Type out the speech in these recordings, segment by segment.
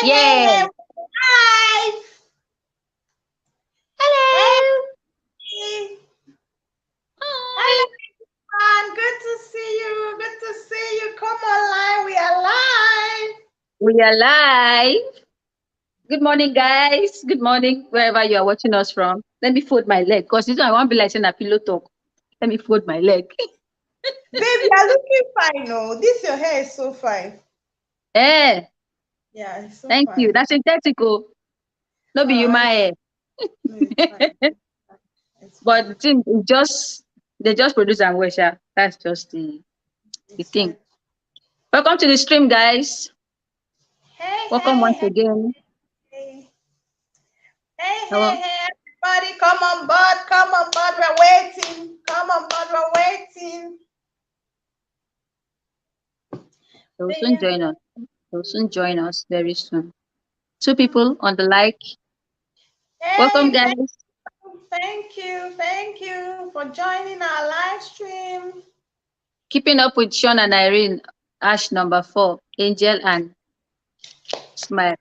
Yeah. hey, hi. Hello. Hey, Hi. hello, everyone. Good to see you. Good to see you. Come online. We are live. We are live. Good morning, guys. Good morning, wherever you are watching us from. Let me fold my leg because this one I want to be like saying a pillow talk. Let me fold my leg. Babe, you're looking fine. No, this your hair is so fine. Eh, Yeah, it's so thank you. fine. That's synthetic. Oh. No be you, Oh, my hair. no, it's fine. It's But fine. the thing is just, they just produce and wear. Sha. That's just the It's thing. fine. Welcome to the stream, guys. Hey, Welcome hey, once hey, again. hey, hey, Hello. hey, hey, everybody, come on board. Come on board. We're waiting. Come on board. We're waiting. They'll soon There. join us. They'll soon join us very soon. Two people on the like. Welcome, Hey, guys. thank you for joining our live stream. Keeping up with Sean and Irene, Ash number 4, Angel and Smile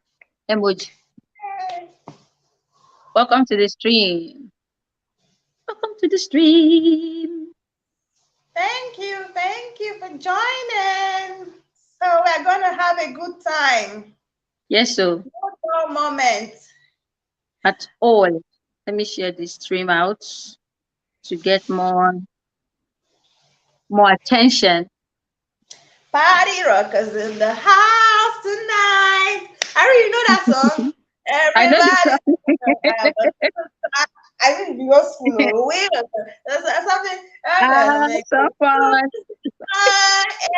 emoji. Hey, Welcome to the stream. Welcome to the stream. thank you for joining. So we're gonna have a good time. Yes, so No dull moment. at all. Let me share this stream out to get more attention. Party rockers in the house tonight. Harry, you know that song? I know this Everybody. one. I think we go school or wait. There's something. I'm gonna Ah, make so it. fun.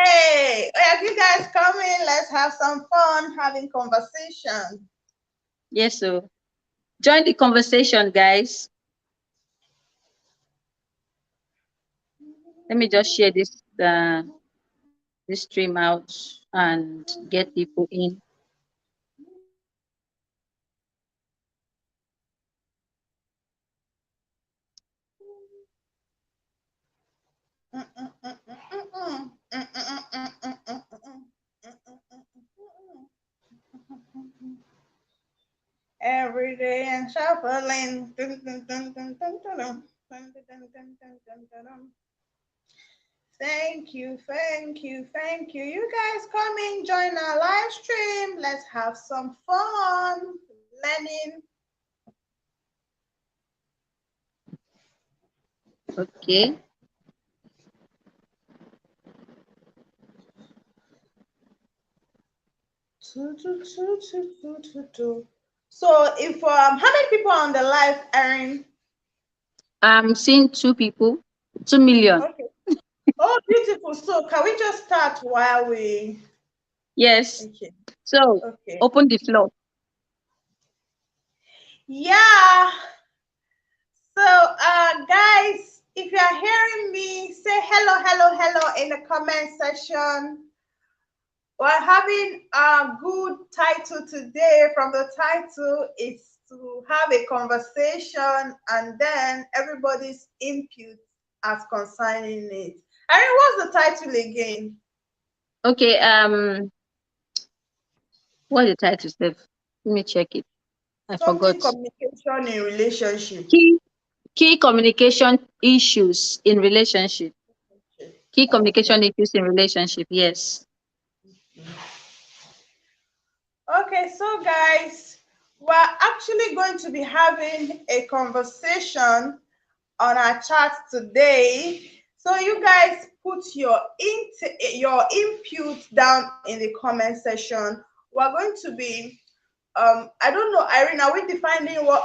Hey, if you guys come in, let's have some fun having conversation. Yes, so join the conversation, guys. Let me just share this stream out and get people in. Every day and shuffling. Thank you. You guys come in, join our live stream. Let's have some fun learning. Okay. So, if how many people are on the live, Erin? I'm seeing 2 people, 2 million. Okay. Oh, beautiful. So, can we just start while we? Yes. Okay. So Okay. open the floor. Yeah. So, guys, if you are hearing me, say hello in the comment section. We're having a good title today. From the title, it's to have a conversation and then everybody's input as concerning it. Irene, what's the title again? Okay. What's the title, Steph? Let me check it. I Something forgot. communication in relationship. Key key communication issues in relationship. Key Okay. communication issues in relationship. Yes. Okay, so guys, we're actually going to be having a conversation on our chat today. So you guys put your input down in the comment section. We're going to be I don't know, Irene, are we defining what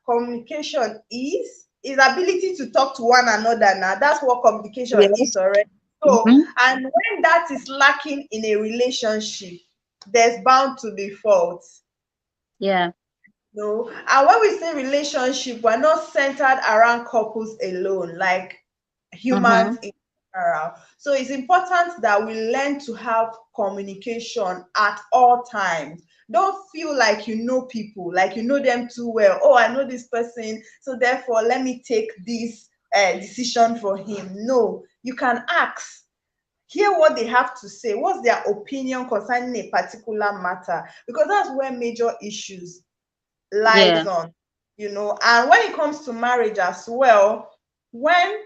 communication is? Is ability to talk to one another now. That's what communication is Yes. already. So, Mm-hmm. and when that is lacking in a relationship, there's bound to be faults. Yeah. No, and when we say relationship, we're not centered around couples alone, like Mm-hmm. humans in general. So it's important that we learn to have communication at all times. Don't feel like you know people, like you know them too well. Oh, I know this person, so therefore let me take this decision for him. No, you can ask. hear what they have to say, what's their opinion concerning a particular matter, because that's where major issues lies Yeah. on, And when it comes to marriage as well, when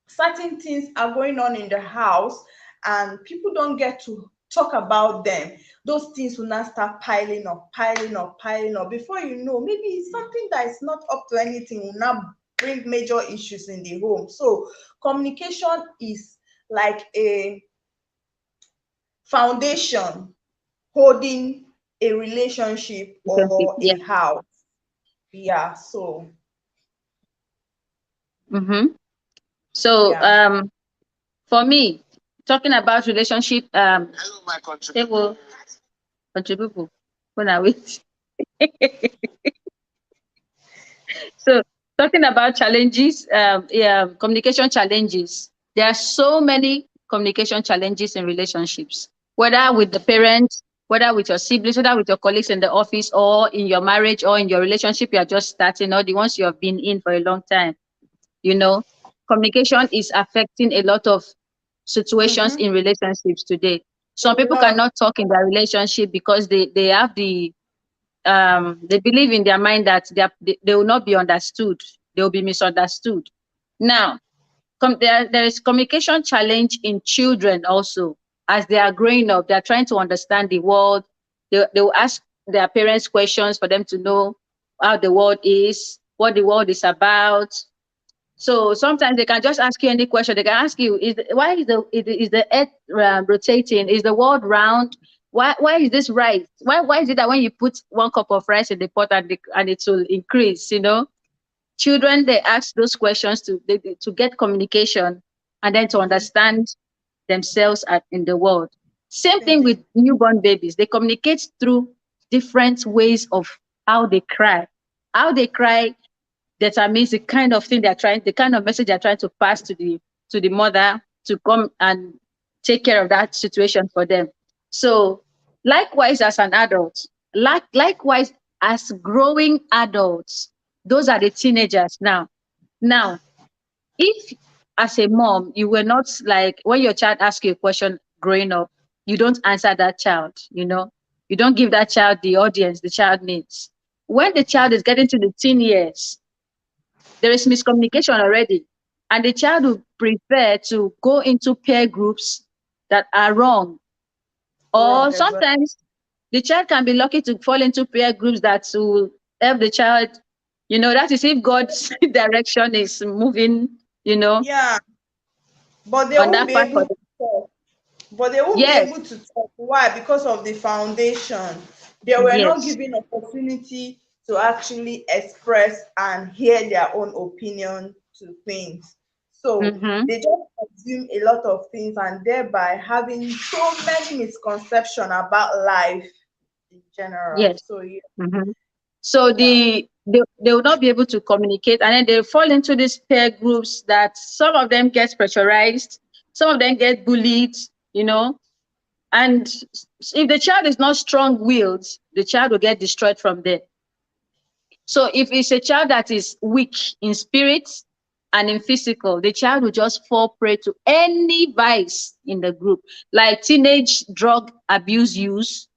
certain things are going on in the house and people don't get to talk about them, those things will now start piling up, piling up, piling up. Before you know, maybe it's something that is not up to anything will now bring major issues in the home. So communication is like a foundation holding a relationship or Yeah. a house. Yeah, so Mm-hmm. So yeah. for me, talking about relationship, hello, my contribute. Contribute. When I wait. So talking about challenges, yeah, communication challenges. There are so many communication challenges in relationships, whether with the parents, whether with your siblings, whether with your colleagues in the office, or in your marriage, or in your relationship you are just starting, or the ones you have been in for a long time. You know, communication is affecting a lot of situations Mm-hmm. in relationships today. A Some people lot. cannot talk in their relationship because they have they believe in their mind that they will not be understood, they will be misunderstood. Now, there is communication challenge in children also. As they are growing up, they are trying to understand the world. They will ask their parents questions for them to know how the world is, what the world is about. So sometimes they can just ask you any question. They can ask you, why is the earth rotating? Is the world round? Why is this rice? Why is it that when you put 1 cup of rice in the pot and it will increase? Children, they ask those questions to get communication and then to Mm-hmm. understand themselves in the world. Same Same thing with thing. newborn babies. They communicate through different ways of how they cry. How they cry determines the kind of thing the kind of message they're trying to pass to the mother to come and take care of that situation for them. So likewise as an adult, likewise as growing adults, those are the teenagers now. Now, if as a mom, you were not like when your child asks you a question growing up, you don't answer that child, you don't give that child the audience the child needs. When the child is getting to the teen years, there is miscommunication already. And the child will prefer to go into peer groups that are wrong. Or Wrong as well. sometimes the child can be lucky to fall into peer groups that will help the child. That is if God's direction is moving, Yeah, but they on won't that be part able for to them. talk. But they won't be Yes, able to talk. Why? Because of the foundation. They were not yes. given opportunity to actually express and hear their own opinion to things. So Mm-hmm. they just assume a lot of things and thereby having so many misconceptions about life in general. Yes. So yeah, Mm-hmm. So yeah. they will not be able to communicate, and then they fall into these peer groups that some of them get pressurized, some of them get bullied, you know. And if the child is not strong-willed, the child will get destroyed from there. So if it's a child that is weak in spirit and in physical, the child will just fall prey to any vice in the group, like teenage drug abuse use,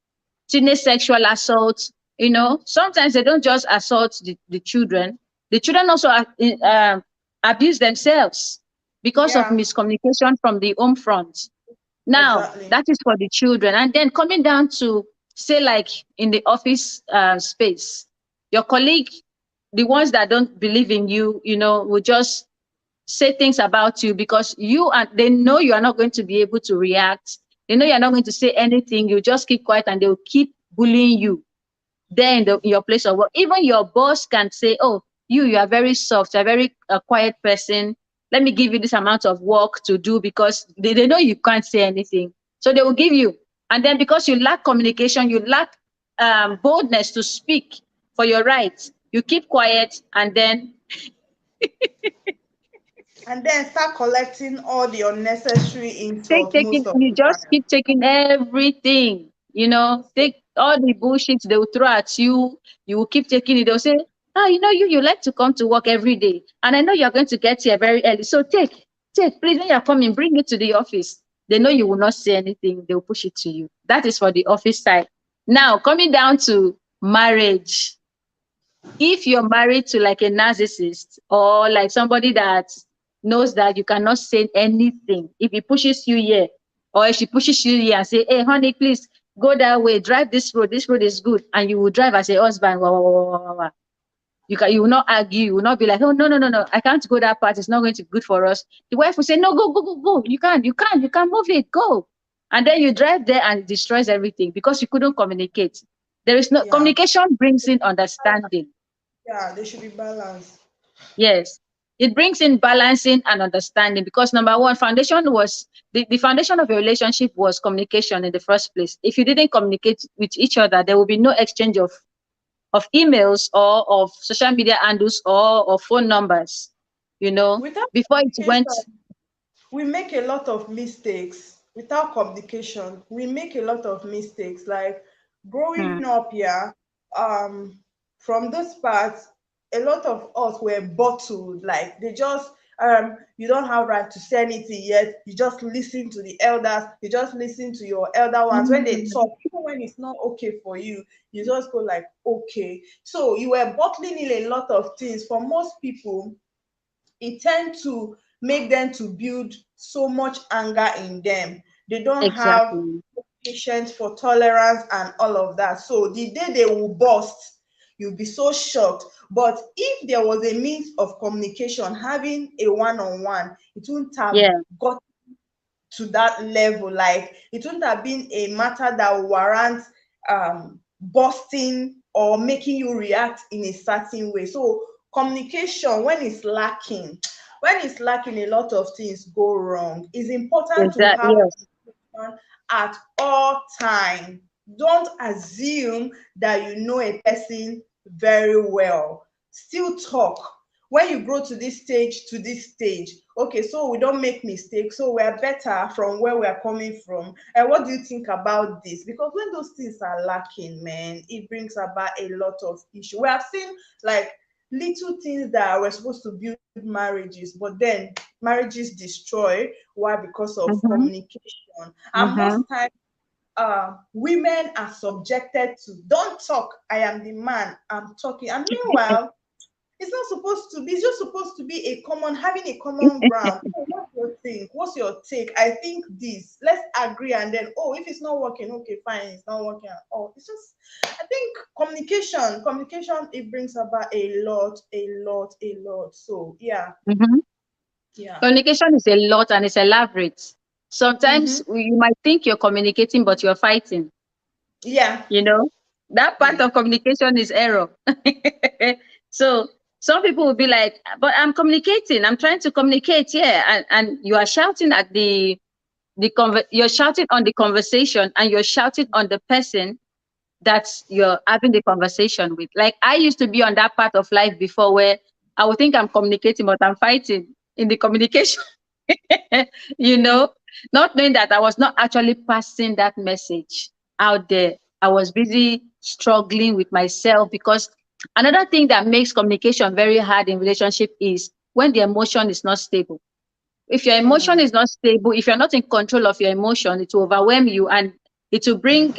teenage sexual assault. Sometimes they don't just assault the children. The children also abuse themselves because of Yeah, miscommunication from the home front. Now, exactly. that is for the children. And then coming down to, say, like in the office space, your colleague, the ones that don't believe in you, will just say things about you because they know you are not going to be able to react. They know you're not going to say anything. You just keep quiet and they'll keep bullying you there in your place of work. Even your boss can say, oh, you are very soft, you're a very quiet person. Let me give you this amount of work to do because they know you can't say anything. So they will give you. And then because you lack communication, you lack boldness to speak for your rights, you keep quiet and then And then start collecting all the unnecessary insults most of you the just time. keep taking everything, take all the bullshit they will throw at you. You will keep taking it. They'll say, you like to come to work every day. And I know you're going to get here very early. So take, please, when you're coming, bring it to the office. They know you will not say anything. They'll push it to you. That is for the office side. Now, coming down to marriage. If you're married to like a narcissist or like somebody that knows that you cannot say anything, if he pushes you here or if she pushes you here and say, hey, honey, please go that way, drive this road is good, and you will drive as a husband, wah, wah, wah, wah, wah. You will not argue, you will not be like, oh, no, I can't go that part, it's not going to be good for us. The wife will say, no, go, you can't move it, go. And then you drive there and it destroys everything because you couldn't communicate. There is no communication, brings in understanding. Yeah, they should be balanced. Yes, it brings in balancing and understanding, because number one, foundation was the foundation of a relationship was communication in the first place. If you didn't communicate with each other, there will be no exchange of emails or of social media handles or of phone numbers. You know, Without before it went. We make a lot of mistakes without communication. We make a lot of mistakes. Like growing up here, from those parts, a lot of us were bottled. Like they just you don't have right to say anything yet. You just listen to the elders. You just listen to your elder ones when they talk. Even when it's not okay for you, you just go like, okay. So you were bottling in a lot of things. For most people, it tends to make them to build so much anger in them. They don't have Exactly. patience for tolerance and all of that. So the day they will burst, you'll be so shocked. But if there was a means of communication, having a one-on-one, it wouldn't have got to that level. Like it wouldn't have been a matter that warrants bursting or making you react in a certain way. So communication, when it's lacking, a lot of things go wrong. It's important to Exactly. have Yes. communication at all time. Don't assume that you know a person very well. Still talk. When you grow to this stage, okay, so we don't make mistakes, so we're better from where we're coming from. And what do you think about this? Because when those things are lacking, man, it brings about a lot of issue. We have seen like little things that were supposed to build marriages, but then marriages destroy. Why? Because of communication. And most times women are subjected to, don't talk, I am the man, I'm talking. And meanwhile, it's not supposed to be, it's just supposed to be having a common ground. Oh, what's your think? What's your take? I think this. Let's agree, and then, oh, if it's not working, okay, fine, it's not working. Oh, it's just, I think communication, it brings about a lot. So yeah. Yeah. Communication is a lot and it's elaborate. Sometimes you might think you're communicating, but you're fighting. Yeah. You know, that part of communication is error. So some people will be like, but I'm communicating, I'm trying to communicate, yeah. And you are shouting at you're shouting on the conversation, and you're shouting on the person that you're having the conversation with. Like I used to be on that part of life before, where I would think I'm communicating, but I'm fighting in the communication. You know, not knowing that I was not actually passing that message out there. I was busy struggling with myself, because another thing that makes communication very hard in relationship is when the emotion is not stable. If your emotion is not stable, if you're not in control of your emotion, it will overwhelm you, and it will bring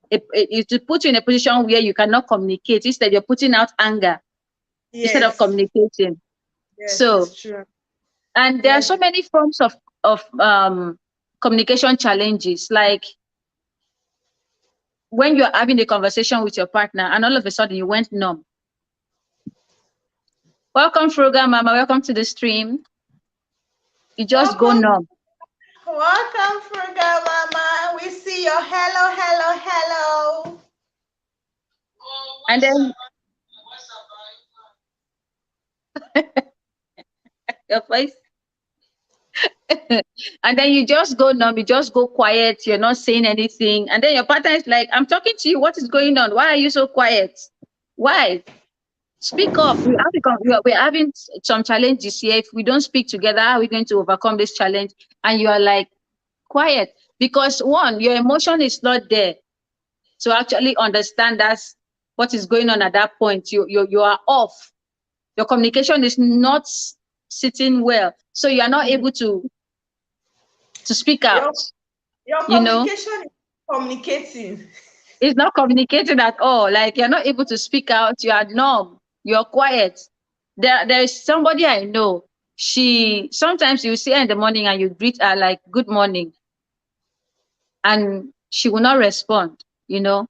it will put you in a position where you cannot communicate. Instead, you're putting out anger instead of communicating. Yes, So, it's true. and there are so many forms of communication challenges, like when you're having a conversation with your partner and all of a sudden you went numb. Welcome, Fruga Mama. Welcome to the stream. You just go numb. Welcome, Fruga Mama. We see your hello. And then your face. And then you just go numb, you just go quiet, you're not saying anything. And then your partner is like, I'm talking to you, what is going on? Why are you so quiet? Why? Speak up. We're having some challenges here. If we don't speak together, how are we going to overcome this challenge? And you are like, quiet. Because one, your emotion is not there to actually understand that's what is going on at that point. You are off. Your communication is not sitting well. So you are not able to to speak out. Your You know, communication is communicating. it's not communicating at all. Like you're not able to speak out. You are numb. You're quiet. There is somebody I know. She sometimes you see her in the morning and you greet her like good morning, and she will not respond. You know,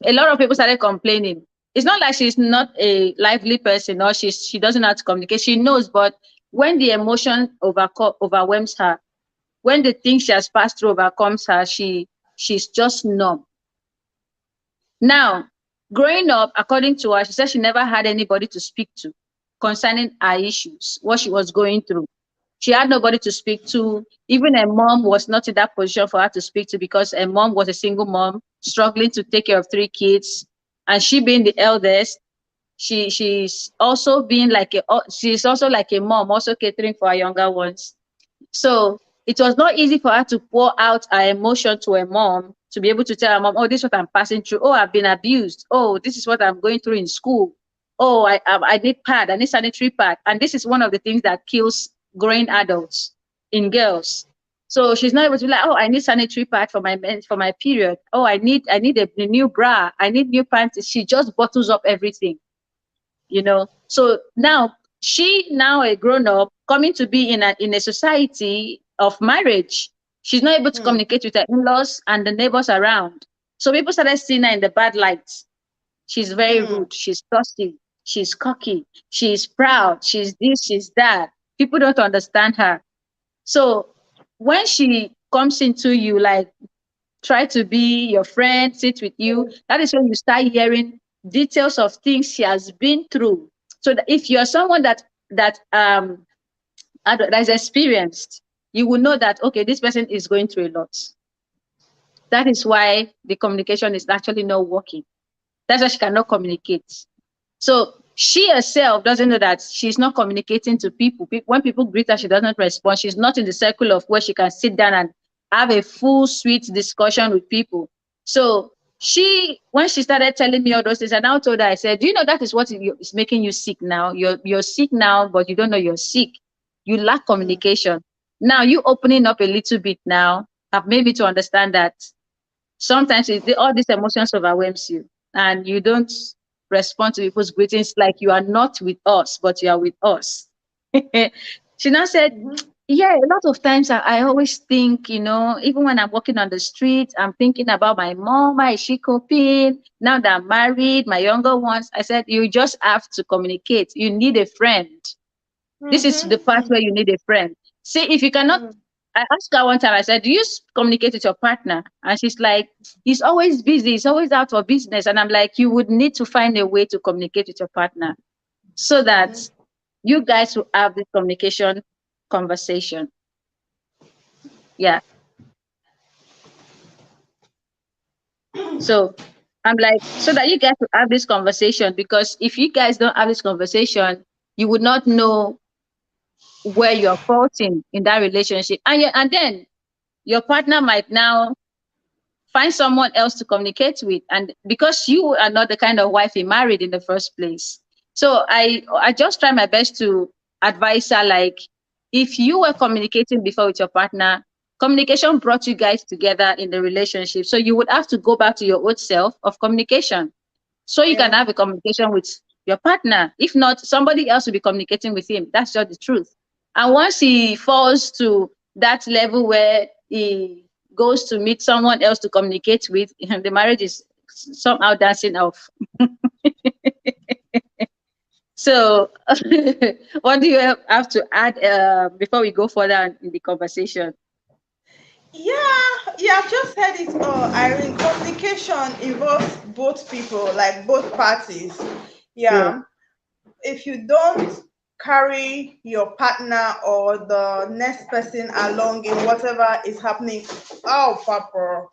a lot of people started complaining. It's not like she's not a lively person or she doesn't know how to communicate. She knows, but when the emotion overwhelms her, when the thing she has passed through overcomes her, she's just numb. Now, growing up, according to her, she said she never had anybody to speak to concerning her issues, what she was going through. She had nobody to speak to. Even her mom was not in that position for her to speak to because her mom was a single mom, struggling to take care of 3 kids. And she being the eldest, she's also being like she's also like a mom, also catering for her younger ones. So it was not easy for her to pour out her emotion to her mom, to be able to tell her mom, oh, this is what I'm passing through. Oh, I've been abused. Oh, this is what I'm going through in school. Oh, I need pad, I need sanitary pad. And this is one of the things that kills growing adults in girls. So she's not able to be like, oh, I need sanitary pad for my period. Oh, I need a new bra. I need new panties. She just bottles up everything, you know. So now she now a grown up coming to be in a society of marriage. She's not able to communicate with her in-laws and the neighbors around. So people started seeing her in the bad light. She's very rude. She's thirsty. She's cocky. She's proud. She's this. She's that. People don't understand her. So when she comes into you, like try to be your friend, sit with you, that is when you start hearing details of things she has been through. So that if you're someone that is experienced, you will know that okay, this person is going through a lot. That is why the communication is actually not working. That's why she cannot communicate. So she herself doesn't know that she's not communicating to people. When people greet her, she doesn't respond. She's not in the circle of where she can sit down and have a full, sweet discussion with people. So when she started telling me all those things, I now told her, I said, do you know that is what is making you sick now? You're sick now, but you don't know you're sick. You lack communication. Now you opening up a little bit now have made me to understand that sometimes all these emotions overwhelms you and you don't respond to people's greetings like you are not with us, but you are with us. She now said, yeah, a lot of times I always think, even when I'm walking on the street, I'm thinking about my mom. How is she coping? Now that I'm married, my younger ones, I said, you just have to communicate. You need a friend. This is the part where you need a friend. See, if you cannot, I asked her one time, I said, do you communicate with your partner? And she's like, he's always busy. He's always out for business. And I'm like, you would need to find a way to communicate with your partner so that you guys will have this communication conversation. Yeah. So I'm like, so that you guys will have this conversation, because if you guys don't have this conversation, you would not know where you're faulting in that relationship. And then your partner might now find someone else to communicate with, and because you are not the kind of wife he married in the first place. So I just try my best to advise her, like, if you were communicating before with your partner, communication brought you guys together in the relationship. So you would have to go back to your old self of communication so you can have a communication with your partner. If not, somebody else will be communicating with him. That's just the truth. And once he falls to that level where he goes to meet someone else to communicate with, the marriage is somehow dancing off. So what do you have to add before we go further in the conversation? Yeah, I've just said it all. Irene, communication involves both people, like both parties. Yeah. If you don't carry your partner or the next person along in whatever is happening, oh, Papa.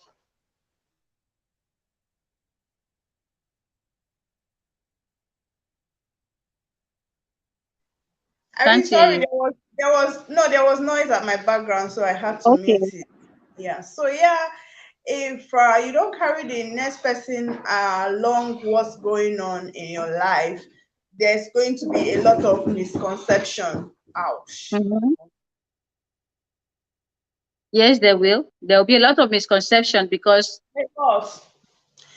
I'm sorry, there was noise at my background, so I had to mute it. Yeah. So yeah, if you don't carry the next person along what's going on in your life, there's going to be a lot of misconception. Ouch. Yes, there will. There will be a lot of misconception because Because,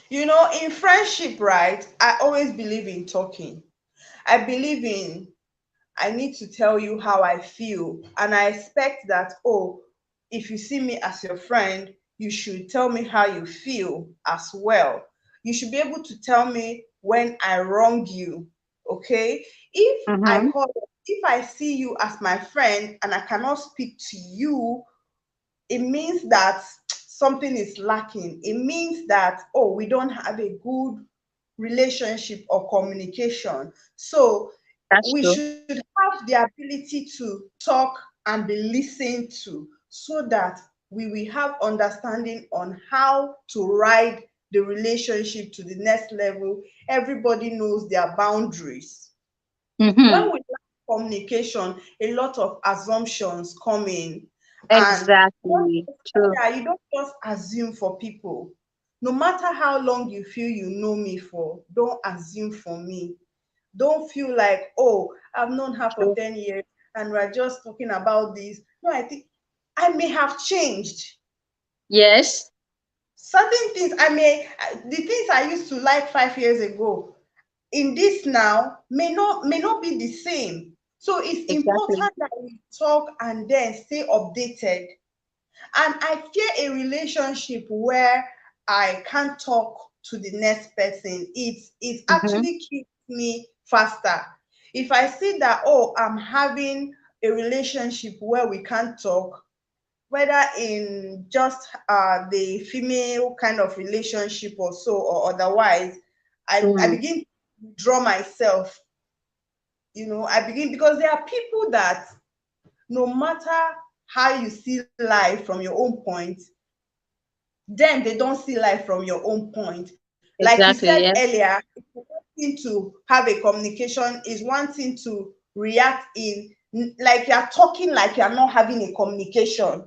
you know, in friendship, right, I always believe in talking. I believe in, I need to tell you how I feel. And I expect that, oh, if you see me as your friend, you should tell me how you feel as well. You should be able to tell me when I wrong you. Okay? mm-hmm, If I see you as my friend and I cannot speak to you, it means that something is lacking. It means that, oh, we don't have a good relationship or communication. So that's we true. should have the ability to talk and be listened to so that we will have understanding on how to ride the relationship to the next level. Everybody knows their boundaries. Mm-hmm. When we lack communication, a lot of assumptions come in. And one Exactly. thing True. that you don't just assume for people. No matter how long you feel you know me for, don't assume for me. Don't feel like, oh, I've known her for True. 10 years and we're just talking about this. No, I think I may have changed. Yes. Certain things the things I used to like 5 years ago, in this now may not be the same. So it's Exactly. important that we talk and then stay updated. And I fear a relationship where I can't talk to the next person. It Mm-hmm. actually keeps me faster. If I see that, oh, I'm having a relationship where we can't talk, whether in just the female kind of relationship or so or otherwise, I Mm. begin to withdraw myself. I begin, because there are people that, no matter how you see life from your own point, them they don't see life from your own point. Like you said Exactly. Yes. earlier, it's one thing to have a communication, is one thing to react in, like you're talking like you're not having a communication.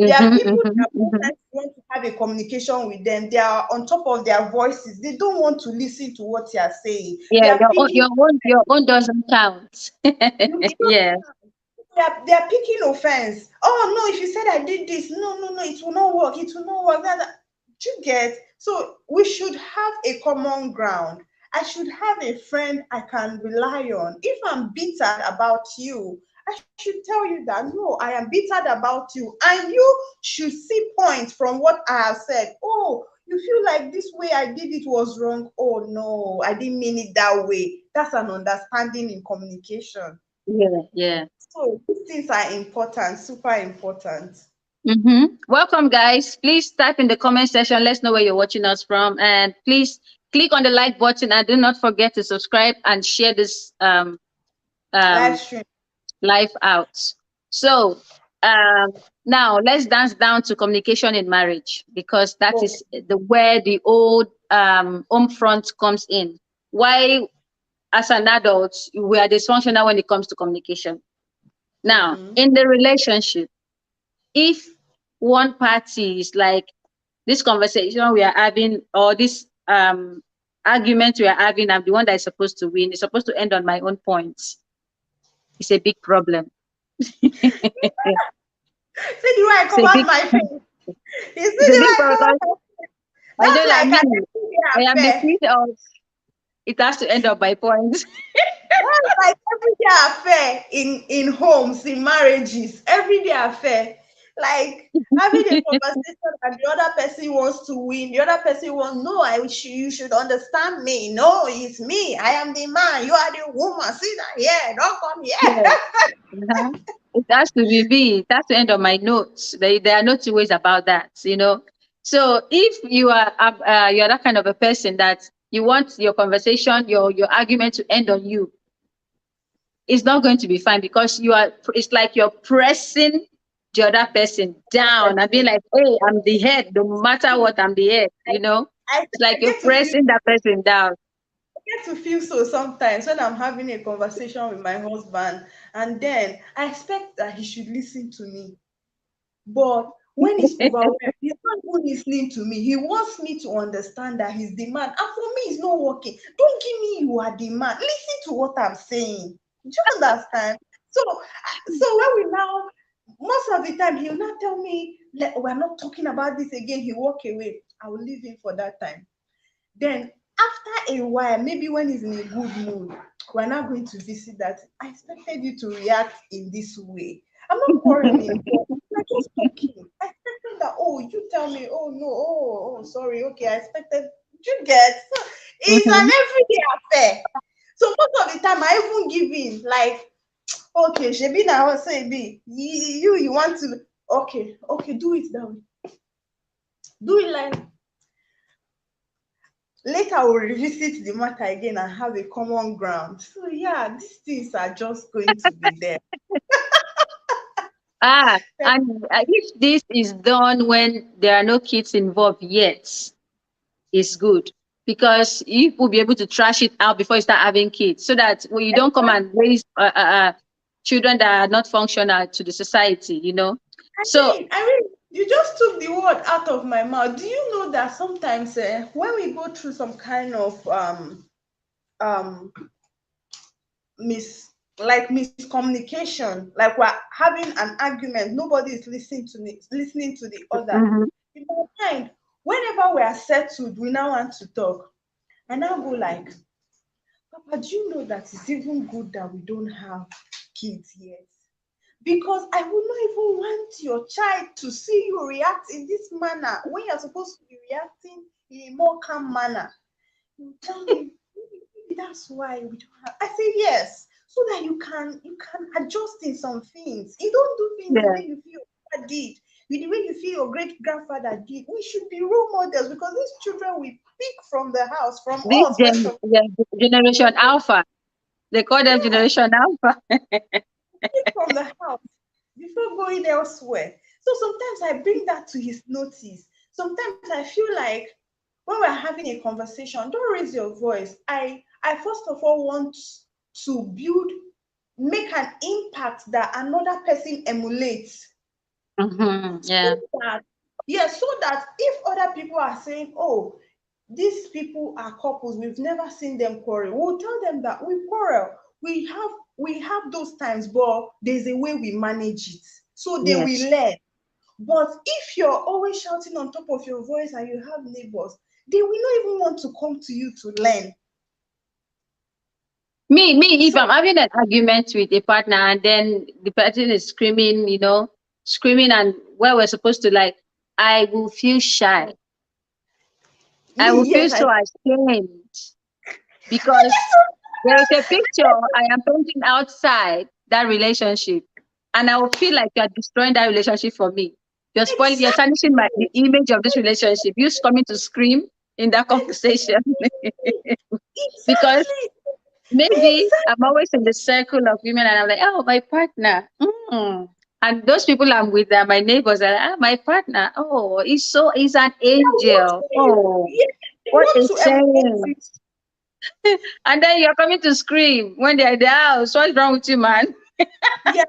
There are Mm-hmm. people Mm-hmm. that Mm-hmm. sometimes you want to have a communication with them. They are on top of their voices. They don't want to listen to what you are saying. They Yeah. are picking. Your own doesn't count. You Yeah. They are picking offense. Oh no, if you said I did this, no, no, no, it will not work. It will not work. Do you get? So we should have a common ground. I should have a friend I can rely on. If I'm bitter about you, I should tell you that no, I am bitter about you, and you should see points from what I have said. Oh, you feel like this way I did it was wrong. Oh no, I didn't mean it that way. That's an understanding in communication. Yeah. Yeah. So these things are important, super important. Mm-hmm. Welcome, guys. Please type in the comment section. Let's know where you're watching us from, and please click on the like button. And do not forget to subscribe and share this Live um stream. live out. So um, now let's dance down to communication in marriage, because that Okay. is the where the old home front comes in. Why, as an adult, we are dysfunctional when it comes to communication. Now, Mm-hmm. in the relationship, if one party is like, this conversation we are having, or this argument we are having, I'm the one that is supposed to win, it's supposed to end on my own points, it's a big problem. It's See the way I a covered big my face. You see it's a the way big I problem. covered my face. I That's know that like an me, everyday I am the affair. queen of, it has to end up by points. That's like everyday affair in homes, in marriages, everyday affair. Like having a conversation and the other person wants to win, the other person wants, no, you should understand me. No, it's me. I am the man. You are the woman. See that here. Don't come here. Yeah. Uh-huh. It has to be me. It has to end on my notes. There are no two ways about that, you know. So if you are that kind of a person that you want your conversation, your argument to end on you, it's not going to be fine, because it's like you're pressing the other person down and being like, hey, I'm the head, no matter what, I'm the head, you know. It's like I you're get to feel pressing that person down. so sometimes when I'm having a conversation with my husband, and then I expect that he should listen to me. But when he's overwhelmed, he's not even listening to me. He wants me to understand that he's the man. And for me, it's not working. Don't give me you are the man. Listen to what I'm saying. Do you understand? So when we now most of the time he will not tell me, we're not talking about this again. He walk away. I will leave him for that time. Then after a while, maybe when he's in a good mood, we're not going to visit that. I expected you to react in this way. I'm not quarreling, but we're just talking. I expected that, oh, you tell me, oh no, oh, sorry, okay, I expected you get. So it's an Mhm. everyday affair. So most of the time I even give in, like, okay, Shebi now say be you want to, okay, do it that way. Do it like later we'll revisit the matter again and have a common ground. So yeah, these things are just going to be there. And if this is done when there are no kids involved yet, it's good because you will be able to trash it out before you start having kids, so that when you don't come and raise children that are not functional to the society, So You just took the word out of my mouth. Do you know that sometimes when we go through some kind of um mis like miscommunication, like we're having an argument, nobody is listening to the other. mhm. In my mind, whenever we are settled, we now want to talk. And I go like, Papa, do you know that it's even good that we don't have kids yet? Because I would not even want your child to see you react in this manner when you're supposed to be reacting in a more calm manner. You tell me, maybe that's why we don't have. I say yes, so that you can adjust in some things. You don't do things the Yeah, way you feel your father did, with the way you feel your great grandfather did. We should be role models because these children will pick from the house, from this us, first of all. yeah, generation alpha, they call them Yeah, generation alpha. pick from the house before going elsewhere. So sometimes I bring that to his notice. Sometimes I feel like when we're having a conversation, don't raise your voice. I first of all want to make an impact that another person emulates. So Yeah. that, yeah, so that if other people are saying, oh, these people are couples, we've never seen them quarrel, we'll tell them that we quarrel. We have those times, but there's a way we manage it. So they Yes. will learn. But if you're always shouting on top of your voice and you have neighbors, they will not even want to come to you to learn. If So I'm having an argument with a partner and then the person is screaming, screaming, and where we're supposed to, like, I will feel shy. I will feel yes, so ashamed because there is a picture I am painting outside that relationship, and I will feel like you're destroying that relationship for me. You're tarnishing the exactly, image of this relationship. You're coming to scream in that conversation because exactly, maybe I'm exactly. always in the circle of women, and I'm like, oh, my partner. And those people I'm with are my neighbors, and my partner. Oh, he's an angel. Oh, Yes, they what want a to emulate saint. it. And then you're coming to scream when they're in the house. What's wrong with you, man? Yeah,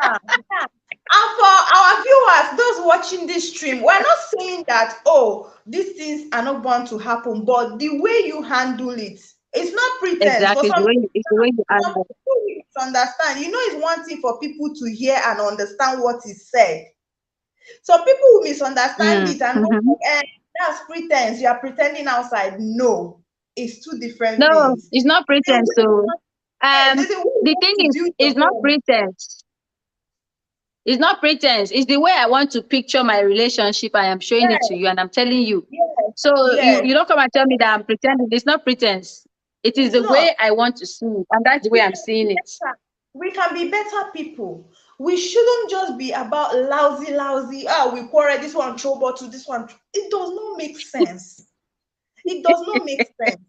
yeah. And for our viewers, those watching this stream, we're not saying that, oh, these things are not bound to happen, but the way you handle it, it's not pretense. For Exactly. It's the way you some handle. people will misunderstand. It's one thing for people to hear and understand what is said. Some people will misunderstand Mm. it and go, Mhm. that's pretense. You are pretending outside. No, it's two different No, things. it's not The way pretense. you So, want, yes, there's a way you the want thing to is, build your it's not home. pretense. It's not pretense. It's the way I want to picture my relationship. I am showing it to Yes, you, and I'm telling you. yes, So you yes. you don't come and tell me that I'm pretending. It's not pretense. It is It's the not. way I want to see it, and that's the way We I'm can be seeing it. better. We can be better people. We shouldn't just be about lousy. Ah, we quarrel. This one throw bottle. This one. It does not make sense. It does not make sense.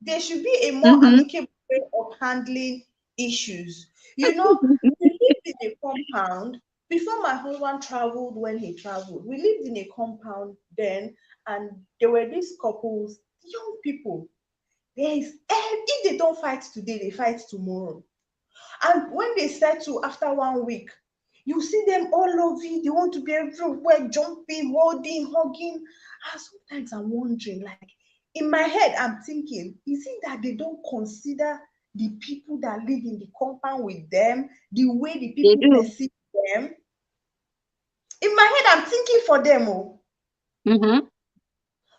There should be a more Mm-hmm. amicable way of handling issues. We lived in a compound before my husband traveled. When he traveled, we lived in a compound then, and there were these couples, young people. If they don't fight today, they fight tomorrow. And when they settle after 1 week, you see them all lovey. They want to be everywhere, jumping, holding, hugging. And sometimes I'm wondering, like, in my head, I'm thinking, is it that they don't consider the people that live in the compound with them the way the They people do. perceive them? In my head, I'm thinking for them. Oh.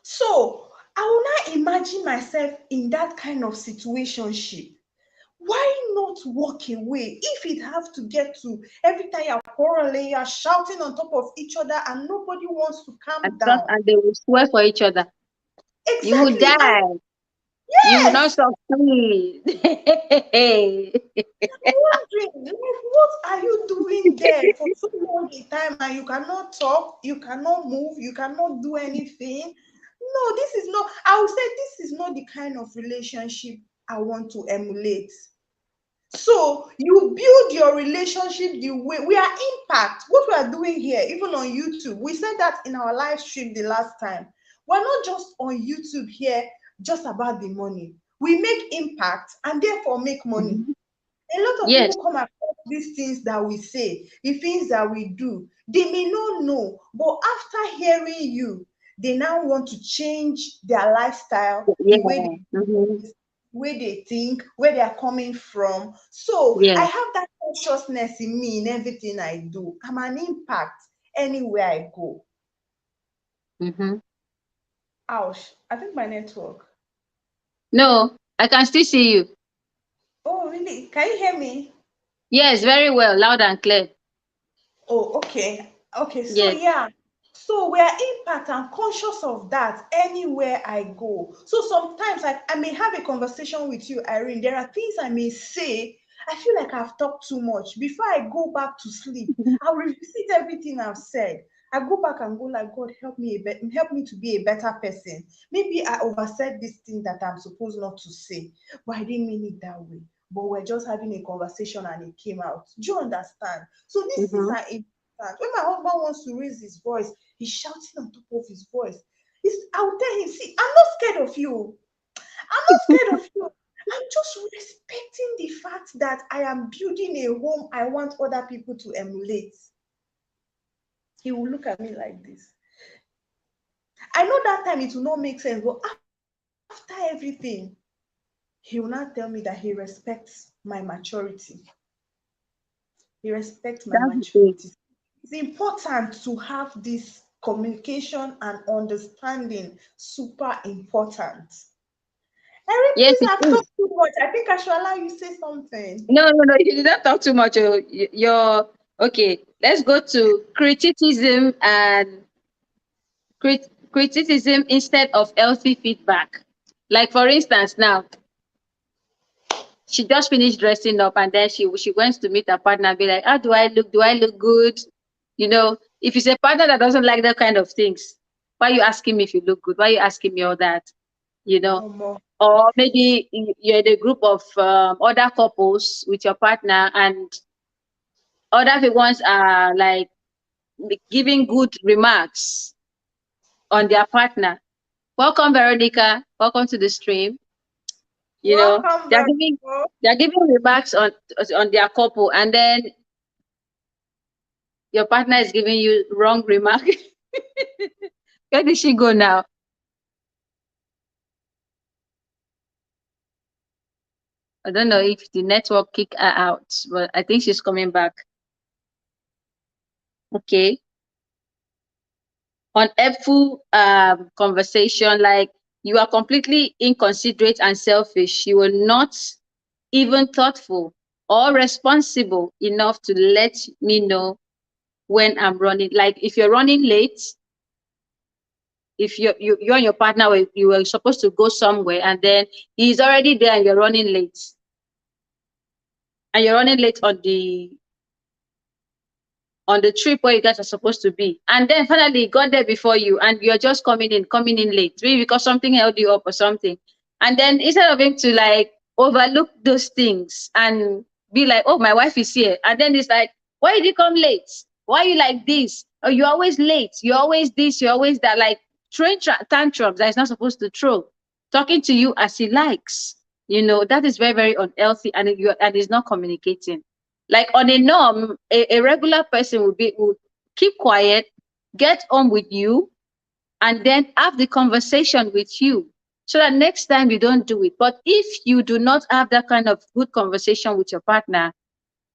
So I will not imagine myself in that kind of situationship. Why not walk away if it have to get to every time you're quarreling, you're shouting on top of each other, and nobody wants to calm down? And they will swear for each other. You will Exactly. And die. You will not yes, succeed. I'm wondering, like, what are you doing there for so long a time and you cannot talk, you cannot move, you cannot do anything? No, this is not, I would say this is not the kind of relationship I want to emulate. So you build your relationship the way we are impact. What we are doing here, even on YouTube, we said that in our live stream the last time. We're not just on YouTube here just about the money. We make impact and therefore make money. A lot of Yes. people come across these things that we say, the things that we do. They may not know, but after hearing you, they now want to change their lifestyle, Yeah. the way they think, where they are coming from. So I Yeah. have that consciousness in me in everything I do. I'm an impact anywhere I go. Ouch, I think my network. No, I can still see you. Oh, really? Can you hear me? Yes, very well, loud and clear. Oh, okay. Okay, so Yes. yeah. So we are impact and conscious of that anywhere I go. So sometimes I may have a conversation with you, Irene. There are things I may say. I feel like I've talked too much. Before I go back to sleep, I'll revisit everything I've said. I go back and go like, God, help me to be a better person. Maybe I oversaid this thing that I'm supposed not to say, but I didn't mean it that way. But we're just having a conversation and it came out. Do you understand? So these things are important. When my husband wants to raise his voice, he's shouting on top of his voice. I'll tell him, see, I'm not scared of you. I'm not scared of you. I'm just respecting the fact that I am building a home I want other people to emulate. He will look at me like this. I know that time it will not make sense, but after everything, he will not tell me that he respects my maturity. He respects my That's the thing. maturity. It's important to have this communication and understanding. Super important. Erin, Yes, please, it I've is. talked too much. I think I should allow you to say something. No, you did not talk too much. You're okay. Let's go to criticism and criticism instead of healthy feedback. Like for instance, now she just finished dressing up and then she went to meet her partner and be like, how do I look? Do I look good? You know, if it's a partner that doesn't like that kind of things, why are you asking me if you look good? Why are you asking me all that? You know, or maybe you're in a group of other couples with your partner and other ones are like giving good remarks on their partner. Welcome, Veronica. Welcome to the stream. You know, Welcome, they're giving remarks on their couple, and then your partner is giving you wrong remark. Where did she go now? I don't know if the network kicked her out, but I think she's coming back. Okay. On helpful conversation, like you are completely inconsiderate and selfish. You are not even thoughtful or responsible enough to let me know when I'm running. Like if you're running late, if you and your partner you were supposed to go somewhere and then he's already there and you're running late. And you're running late on the trip where you guys are supposed to be. And then finally got there before you and you're just coming in late, maybe because something held you up or something. And then instead of him to like overlook those things and be like, oh, my wife is here. And then it's like, why did you come late? Why are you like this? Oh, you're always late. You're always this, you're always that. Like throwing tantrums that he's not supposed to throw. Talking to you as he likes. You know, that is very, very unhealthy and he's not communicating. Like on a norm, a regular person would keep quiet, get on with you, and then have the conversation with you so that next time you don't do it. But if you do not have that kind of good conversation with your partner,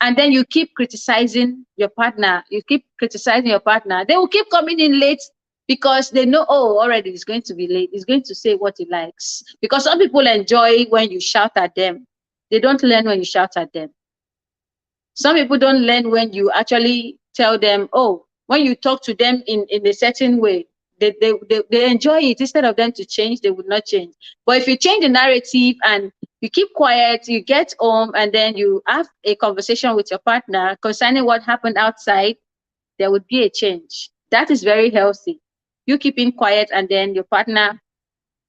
and then you keep criticizing your partner, they will keep coming in late because they know, oh, already it's going to be late. He's going to say what he likes. Because some people enjoy when you shout at them. They don't learn when you shout at them. Some people don't learn when you actually tell them, oh, when you talk to them in a certain way, they enjoy it. Instead of them to change, they would not change. But if you change the narrative and you keep quiet, you get home, and then you have a conversation with your partner concerning what happened outside, there would be a change. That is very healthy. You keeping quiet, and then your partner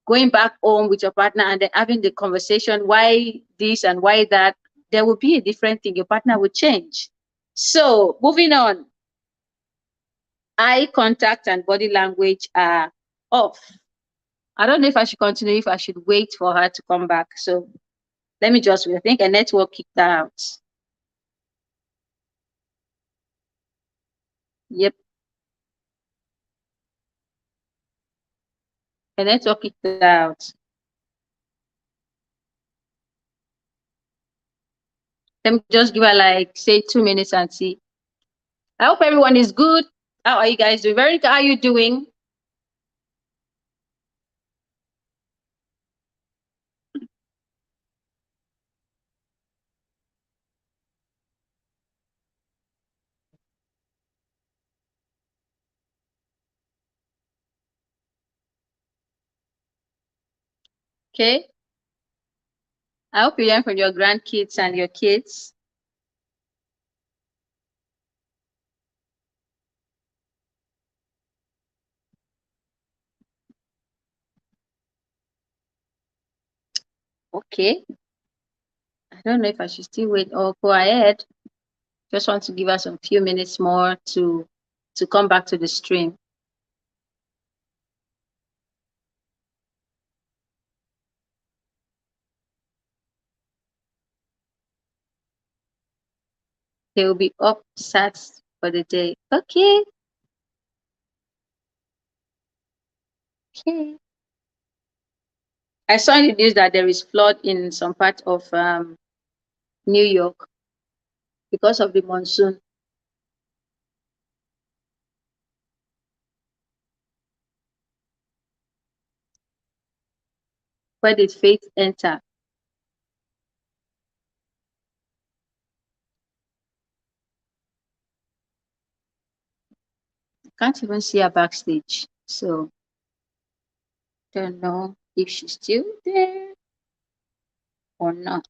going back home with your partner and then having the conversation, why this and why that, there will be a different thing. Your partner will change. So moving on, eye contact and body language are off. I don't know if I should continue, if I should wait for her to come back. So let me just wait. I think a network kicked her out. Yep. A network kicked her out. Let me just give her like, say, 2 minutes and see. I hope everyone is good. How are you guys doing? Veronica, how are you doing? Okay. I hope you learn from your grandkids and your kids. Okay. I don't know if I should still wait or go ahead. Just want to give us a few minutes more to come back to the stream. They will be up sat for the day. Okay. Okay. I saw in the news that there is flood in some part of New York because of the monsoon. Where did faith enter? Can't even see her backstage. So don't know if she's still there or not.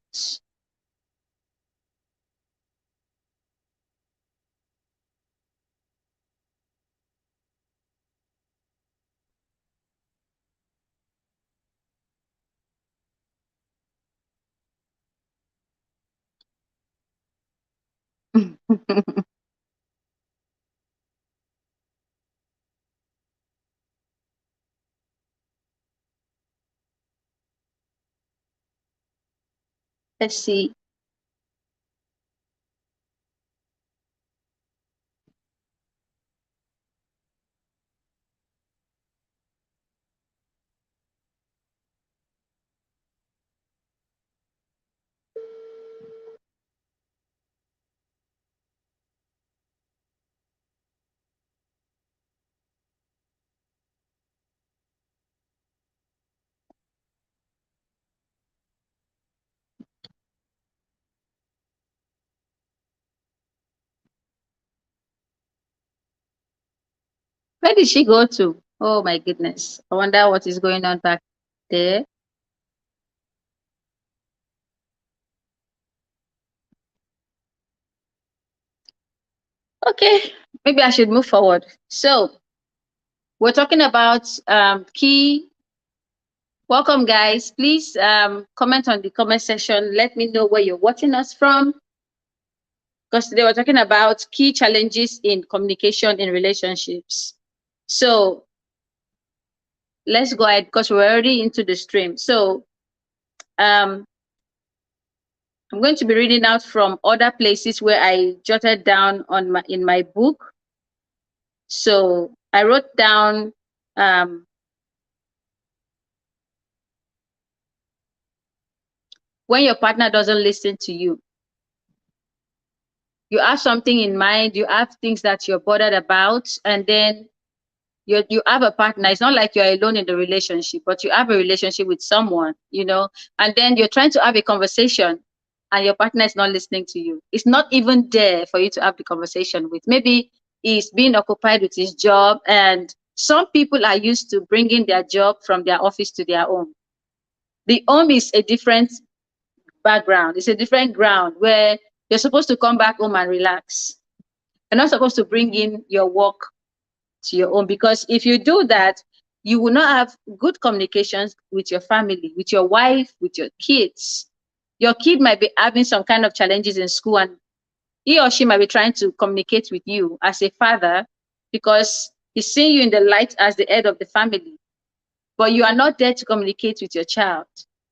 Let's see. Where did she go to? Oh my goodness. I wonder what is going on back there. Okay, maybe I should move forward. So we're talking about key. Welcome, guys. Please comment on the comment section. Let me know where you're watching us from. Because today we're talking about key challenges in communication in relationships. So let's go ahead because we're already into the stream. So I'm going to be reading out from other places where I jotted down on in my book. So I wrote down when your partner doesn't listen to you. You have something in mind, you have things that you're bothered about, and then you have a partner. It's not like you're alone in the relationship, but you have a relationship with someone, you know, and then you're trying to have a conversation and your partner is not listening to you. It's not even there for you to have the conversation with. Maybe he's being occupied with his job, and some people are used to bringing their job from their office to their home. The home is a different background. It's a different ground where you're supposed to come back home and relax. You're not supposed to bring in your work to your own, because if you do that, you will not have good communications with your family, with your wife, with your kids. Your kid might be having some kind of challenges in school, and he or she might be trying to communicate with you as a father because he's seeing you in the light as the head of the family, but you are not there to communicate with your child.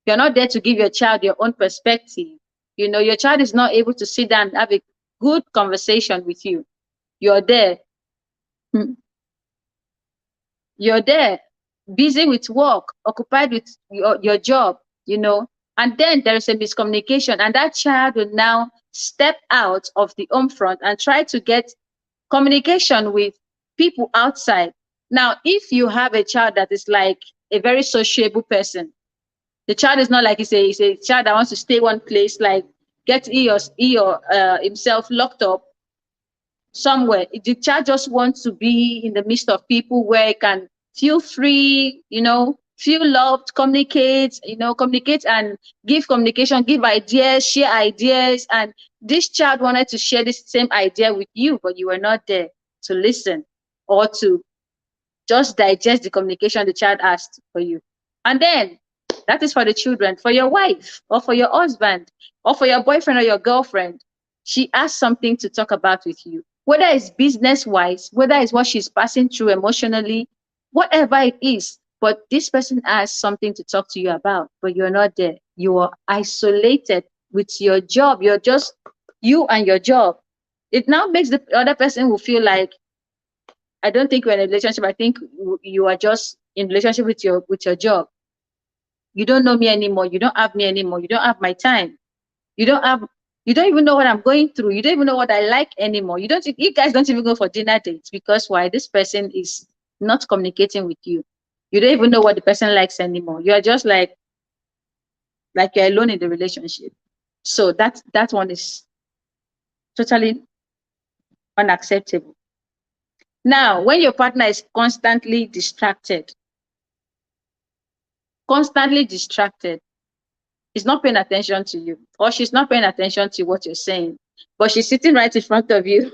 You're not there to give your child your own perspective. You know, your child is not able to sit down and have a good conversation with you. You're there. You're there, busy with work, occupied with your job, you know, and then there is a miscommunication, and that child will now step out of the home front and try to get communication with people outside. Now, if you have a child that is like a very sociable person, the child is not like it's a child that wants to stay one place, like get himself locked up somewhere. The child just wants to be in the midst of people where he can feel free, you know, feel loved, communicate, you know, communicate and give communication, give ideas, share ideas. And this child wanted to share this same idea with you, but you were not there to listen or to just digest the communication the child asked for you. And then that is for the children. For your wife or for your husband or for your boyfriend or your girlfriend, she has something to talk about with you, whether it's business wise, whether it's what she's passing through emotionally, whatever it is. But this person has something to talk to you about, but you're not there. You are isolated with your job. You're just you and your job. It now makes the other person who feel like, I don't think we're in a relationship. I think you are just in relationship with your job. You don't know me anymore. You don't have me anymore. You don't have my time. You don't even know what I'm going through. You don't even know what I like anymore. You guys don't even go for dinner dates because why? This person is not communicating with you. You don't even know what the person likes anymore. You're just like you're alone in the relationship. So that one is totally unacceptable. Now, when your partner is constantly distracted, is not paying attention to you, or she's not paying attention to what you're saying, but she's sitting right in front of you.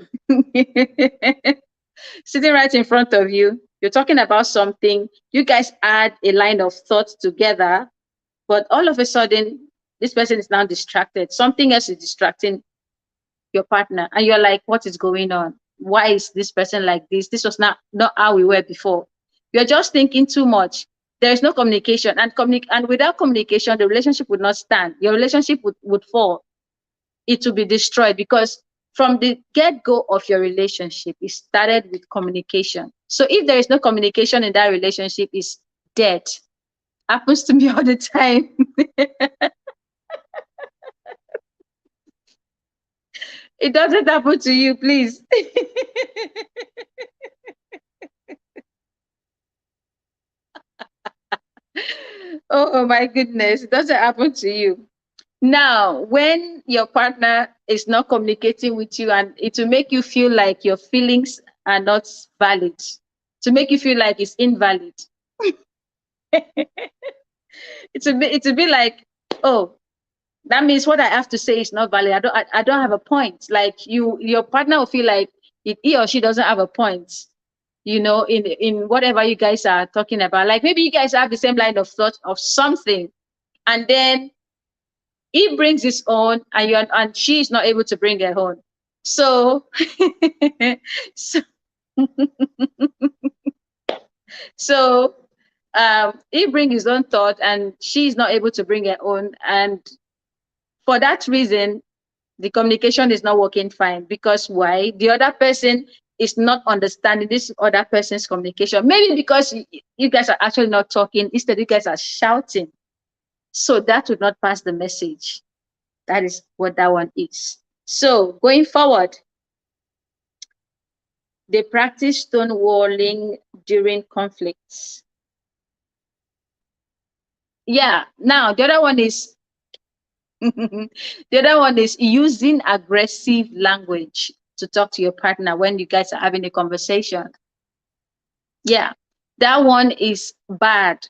Sitting right in front of you, you're talking about something, you guys add a line of thought together, but all of a sudden, this person is now distracted. Something else is distracting your partner, and you're like, what is going on? Why is this person like this? This was not how we were before. You're just thinking too much. There is no communication, and without communication, the relationship would not stand. Your relationship would fall. It will be destroyed, because from the get-go of your relationship, it started with communication. So if there is no communication in that relationship, it's dead. Happens to me all the time. It doesn't happen to you, please. Oh my goodness, it doesn't happen to you. Now, when your partner is not communicating with you, and it will make you feel like your feelings are not valid, to make you feel like it's invalid. It will be like, oh, that means what I have to say is not valid. I don't have a point. Like your partner will feel like he or she doesn't have a point, you know, in whatever you guys are talking about. Like maybe you guys have the same line of thought of something, and then he brings his own, and she is not able to bring her own. So, so, so he brings his own thought, and she is not able to bring her own, and for that reason, the communication is not working fine. Because why? The other person is not understanding this other person's communication. Maybe because you guys are actually not talking, instead you guys are shouting. So that would not pass the message. That is what that one is. So going forward, they practice stonewalling during conflicts. Yeah, now the other one is the other one is using aggressive language to talk to your partner when you guys are having a conversation. Yeah, that one is bad.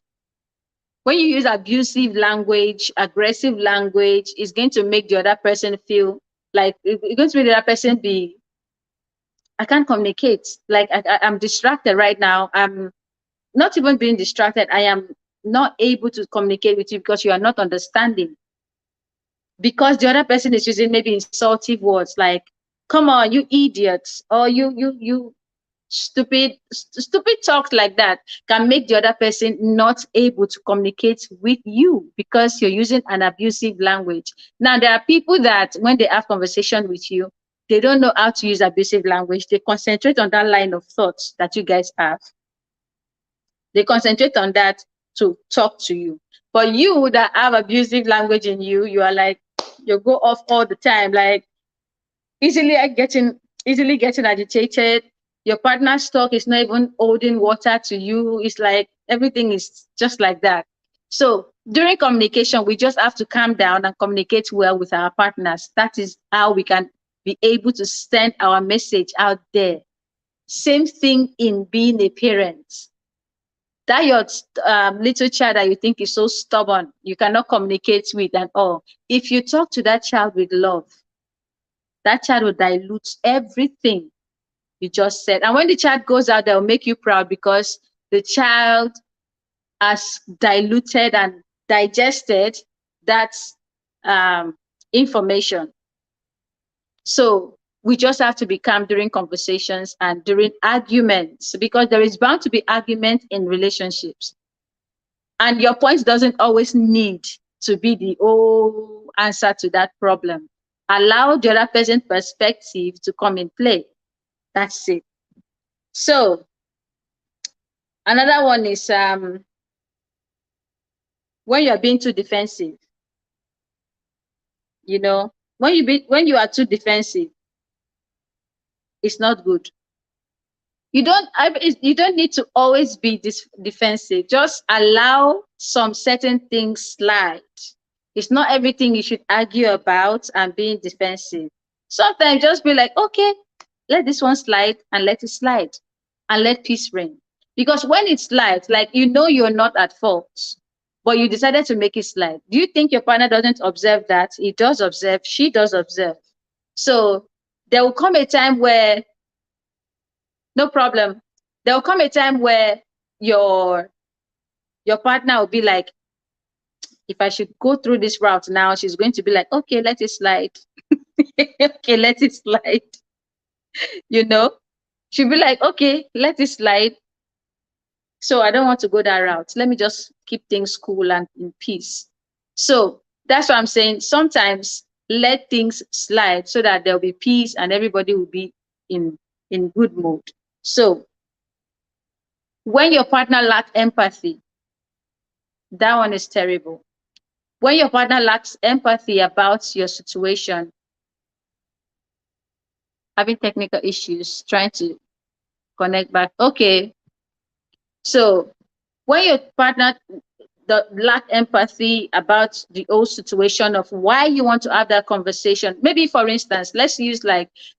When you use abusive language, aggressive language, it's going to make the other person feel like it's going to make the other person be, I can't communicate. Like I'm distracted right now. I'm not even being distracted. I am not able to communicate with you because you are not understanding. Because the other person is using maybe insultive words like, come on, you idiots, or you stupid talks like that can make the other person not able to communicate with you because you're using an abusive language. Now there are people that when they have conversation with you, they don't know how to use abusive language. They concentrate on that line of thoughts that you guys have. They concentrate on that to talk to you. But you that have abusive language in you, you are like, you go off all the time, like easily getting agitated. Your partner's talk is not even holding water to you. It's like everything is just like that. So during communication, we just have to calm down and communicate well with our partners. That is how we can be able to send our message out there. Same thing in being a parent. That your little child that you think is so stubborn, you cannot communicate with and all. If you talk to that child with love, that child will dilute everything you just said. And when the child goes out, they'll make you proud because the child has diluted and digested that information. So we just have to be calm during conversations and during arguments because there is bound to be argument in relationships. And your point doesn't always need to be the whole answer to that problem. Allow the other person's perspective to come in play. That's it. So another one is when you're being too defensive. You know, when you are too defensive, it's not good. You don't need to always be this defensive. Just allow some certain things slide. It's not everything you should argue about and being defensive. Sometimes just be like, okay, let this one slide and let it slide and let peace reign. Because when it slides, like you're not at fault, but you decided to make it slide. Do you think your partner doesn't observe that? He does observe, she does observe. So there will come a time where, no problem. There will come a time where your partner will be like, if I should go through this route now, she's going to be like, okay, let it slide. Okay, let it slide. She'll be like, okay, let it slide. So I don't want to go that route. Let me just keep things cool and in peace. So that's what I'm saying. Sometimes let things slide so that there'll be peace and everybody will be in good mood. So when your partner lacks empathy, that one is terrible. When your partner lacks empathy about your situation, having technical issues, trying to connect back. Okay. So when your partner lack empathy about the whole situation of why you want to have that conversation, maybe for instance, let's use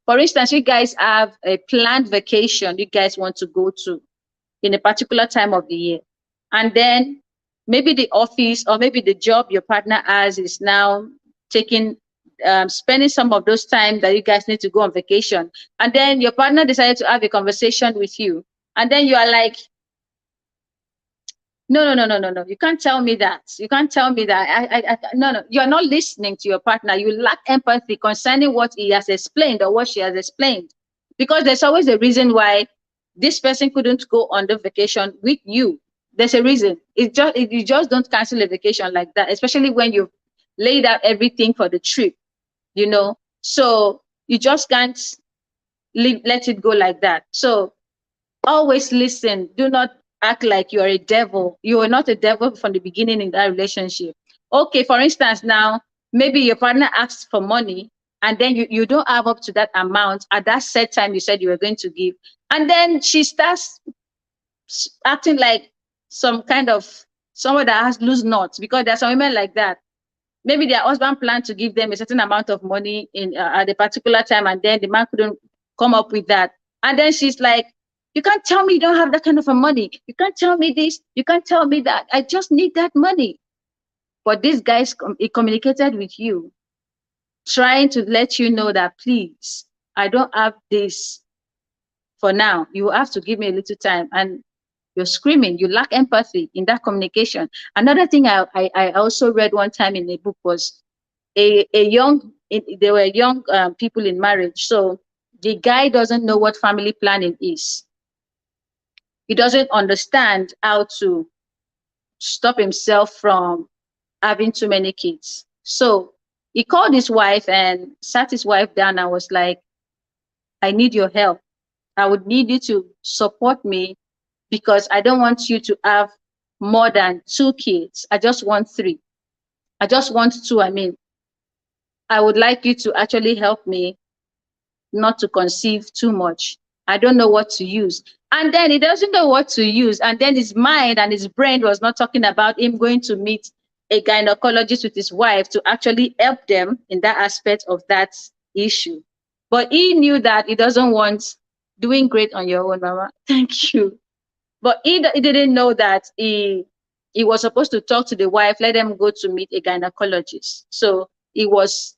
for instance, you guys have a planned vacation you guys want to go to in a particular time of the year, and then maybe the office or maybe the job your partner has is now taking spending some of those time that you guys need to go on vacation, and then your partner decided to have a conversation with you, and then you are like, no, you can't tell me that. You can't tell me that. No, you're not listening to your partner. You lack empathy concerning what he has explained or what she has explained, because there's always a reason why this person couldn't go on the vacation with you. There's a reason. You just don't cancel a vacation like that, especially when you've laid out everything for the trip, so you just can't let it go like that. So always listen. Do not act like you're a devil. You are not a devil from the beginning in that relationship. Okay, for instance, now maybe your partner asks for money and then you don't have up to that amount at that set time you said you were going to give. And then she starts acting like some kind of someone that has loose nuts, because there are some women like that. Maybe their husband planned to give them a certain amount of money in at a particular time, and then the man couldn't come up with that. And then she's like, you can't tell me you don't have that kind of a money. You can't tell me this. You can't tell me that. I just need that money. But this guy, he communicated with you, trying to let you know that, please, I don't have this for now. You have to give me a little time. And you're screaming. You lack empathy in that communication. Another thing I also read one time in a book was there were young people in marriage. So the guy doesn't know what family planning is. He doesn't understand how to stop himself from having too many kids. So he called his wife and sat his wife down and was like, I need your help. I would need you to support me, because I don't want you to have more than 2 kids. I just want 3. I just want 2. I mean, I would like you to actually help me not to conceive too much. I don't know what to use. And then he doesn't know what to use. And then his mind and his brain was not talking about him going to meet a gynecologist with his wife to actually help them in that aspect of that issue. But he knew that he doesn't want doing great on your own, Mama. Thank you. But he didn't know that he was supposed to talk to the wife, let them go to meet a gynecologist. So he was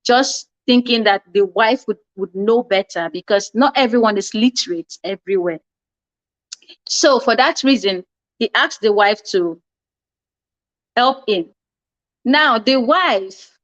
just thinking that the wife would know better, because not everyone is literate everywhere. So for that reason, he asked the wife to help him. Now, the wife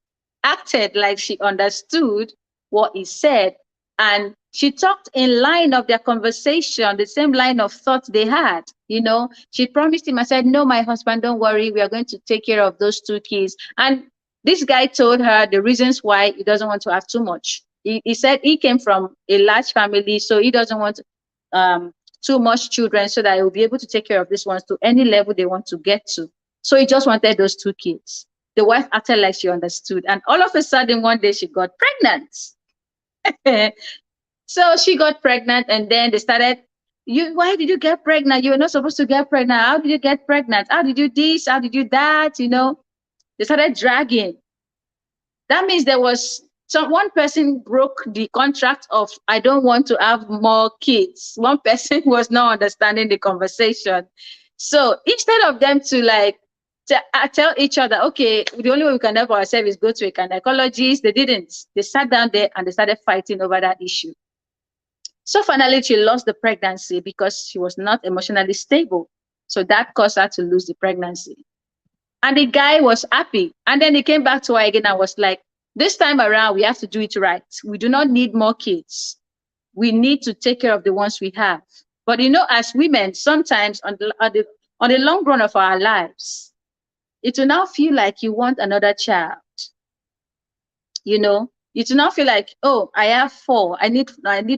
acted like she understood what he said, and she talked in line of their conversation, the same line of thought they had. You know, she promised him and said, no, my husband, don't worry, we are going to take care of those 2 kids. And this guy told her the reasons why he doesn't want to have too much. He said he came from a large family, so he doesn't want too much children, so that he will be able to take care of these ones to any level they want to get to. So he just wanted those 2 kids. The wife acted like she understood. And all of a sudden, one day she got pregnant. So she got pregnant, and then they started, why did you get pregnant? You were not supposed to get pregnant. How did you get pregnant? How did you this? How did you that? You know, they started dragging. That means there was one person broke the contract of, I don't want to have more kids. One person was not understanding the conversation. So instead of them to like tell each other, okay, the only way we can help ourselves is go to a gynecologist, they didn't. They sat down there and they started fighting over that issue. So finally, she lost the pregnancy because she was not emotionally stable. So that caused her to lose the pregnancy. And the guy was happy. And then he came back to her again and was like, this time around, we have to do it right. We do not need more kids. We need to take care of the ones we have. But you know, as women, sometimes on the long run of our lives, it will now feel like you want another child. You know, you do not feel like, oh, I have 4. I need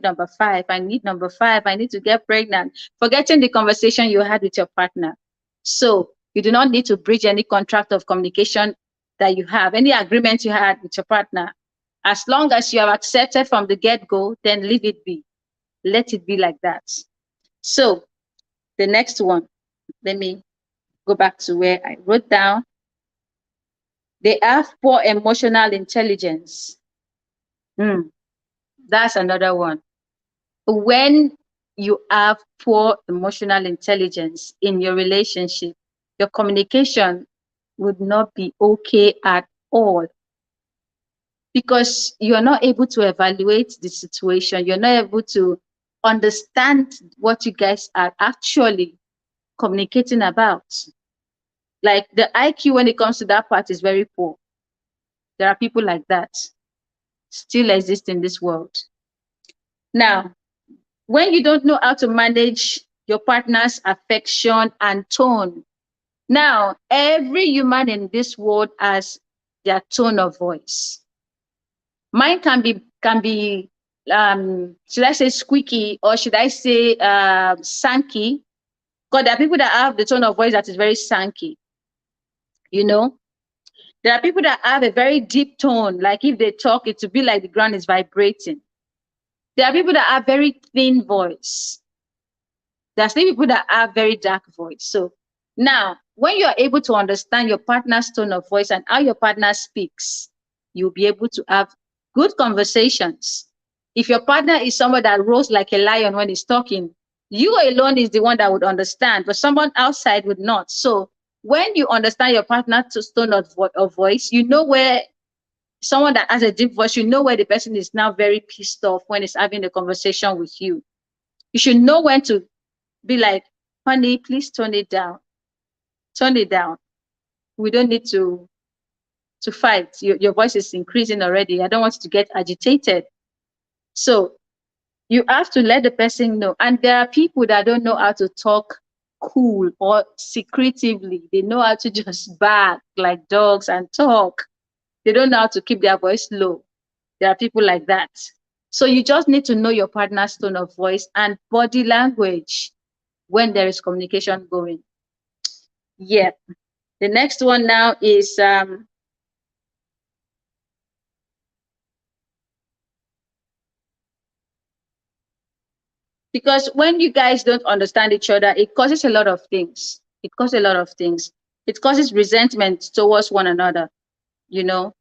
number 5. I need number 5. I need to get pregnant. Forgetting the conversation you had with your partner. So you do not need to breach any contract of communication that you have, any agreement you had with your partner. As long as you have accepted from the get-go, then leave it be. Let it be like that. So the next one, let me go back to where I wrote down. They have poor emotional intelligence. That's another one. When you have poor emotional intelligence in your relationship, your communication would not be okay at all, because you're not able to evaluate the situation. You're not able to understand what you guys are actually communicating about. Like the IQ when it comes to that part is very poor. There are people like that still exist in this world. Now, when you don't know how to manage your partner's affection and tone, now every human in this world has their tone of voice. Mine can be should I say squeaky, or should I say sanky? Because there are people that have the tone of voice that is very sanky, you know. There are people that have a very deep tone, like if they talk, it will be like the ground is vibrating. There are people that have very thin voice. There are still people that have very dark voice. So now, when you're able to understand your partner's tone of voice and how your partner speaks, you'll be able to have good conversations. If your partner is someone that roars like a lion when he's talking, you alone is the one that would understand, but someone outside would not. So when you understand your partner's tone of voice, you know where someone that has a deep voice, you know where the person is now very pissed off when he's having a conversation with you. You should know when to be like, honey, please tone it down. Tone it down. We don't need to fight. Your voice is increasing already. I don't want you to get agitated. So you have to let the person know. And there are people that don't know how to talk cool or secretively. They know how to just bark like dogs and talk. They don't know how to keep their voice low. There are people like that. So you just need to know your partner's tone of voice and body language when there is communication going. Yeah. The next one now is because when you guys don't understand each other, it causes a lot of things. It causes a lot of things. It causes resentment towards one another. You know,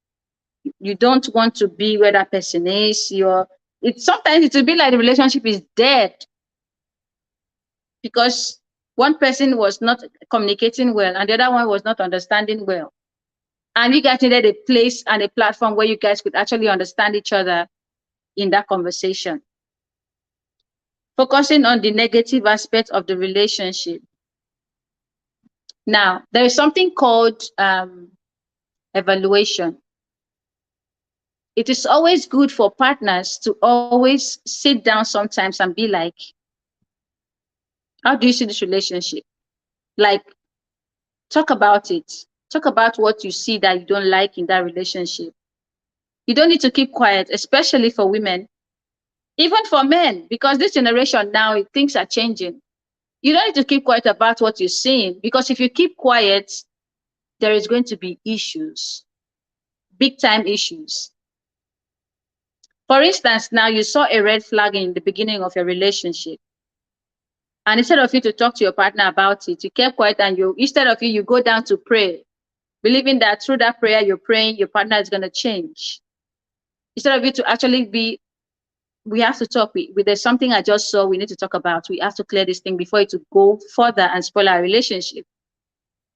you don't want to be where that person is. Sometimes it will be like the relationship is dead because one person was not communicating well and the other one was not understanding well. And you guys needed a place and a platform where you guys could actually understand each other in that conversation. Focusing on the negative aspect of the relationship. Now, there is something called evaluation. It is always good for partners to always sit down sometimes and be like, how do you see this relationship? Like, talk about it. Talk about what you see that you don't like in that relationship. You don't need to keep quiet, especially for women, even for men, because this generation now, things are changing. You don't need to keep quiet about what you're seeing, because if you keep quiet, there is going to be issues, big time issues. For instance, now you saw a red flag in the beginning of your relationship. And instead of you to talk to your partner about it, you kept quiet and you go down to pray, believing that through that prayer you're praying, your partner is going to change. Instead of you to actually we have to talk. There's something I just saw we need to talk about. We have to clear this thing before it to go further and spoil our relationship.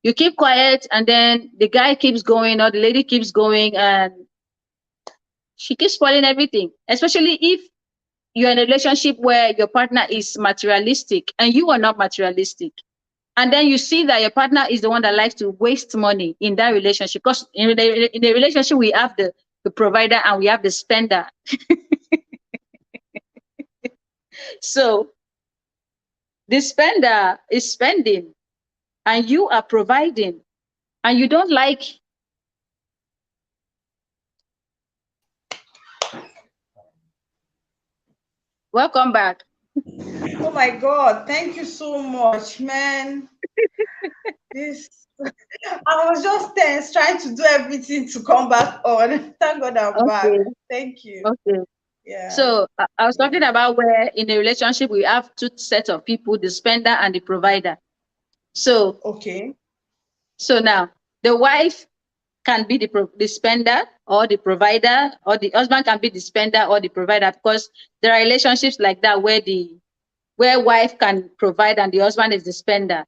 You keep quiet and then the guy keeps going or the lady keeps going and she keeps spoiling everything, especially if you're in a relationship where your partner is materialistic and you are not materialistic. And then you see that your partner is the one that likes to waste money in that relationship. Because in a relationship, we have the provider and we have the spender. So the spender is spending and you are providing and you don't like. Welcome back. Oh my God, thank you so much, man. I was just tense trying to do everything to come back on. Thank God I'm back. Thank you. Okay. Yeah. So I was talking about where in a relationship we have two sets of people, the spender and the provider. So okay. So now the wife can be the spender or the provider, or the husband can be the spender or the provider, because there are relationships like that where wife can provide and the husband is the spender.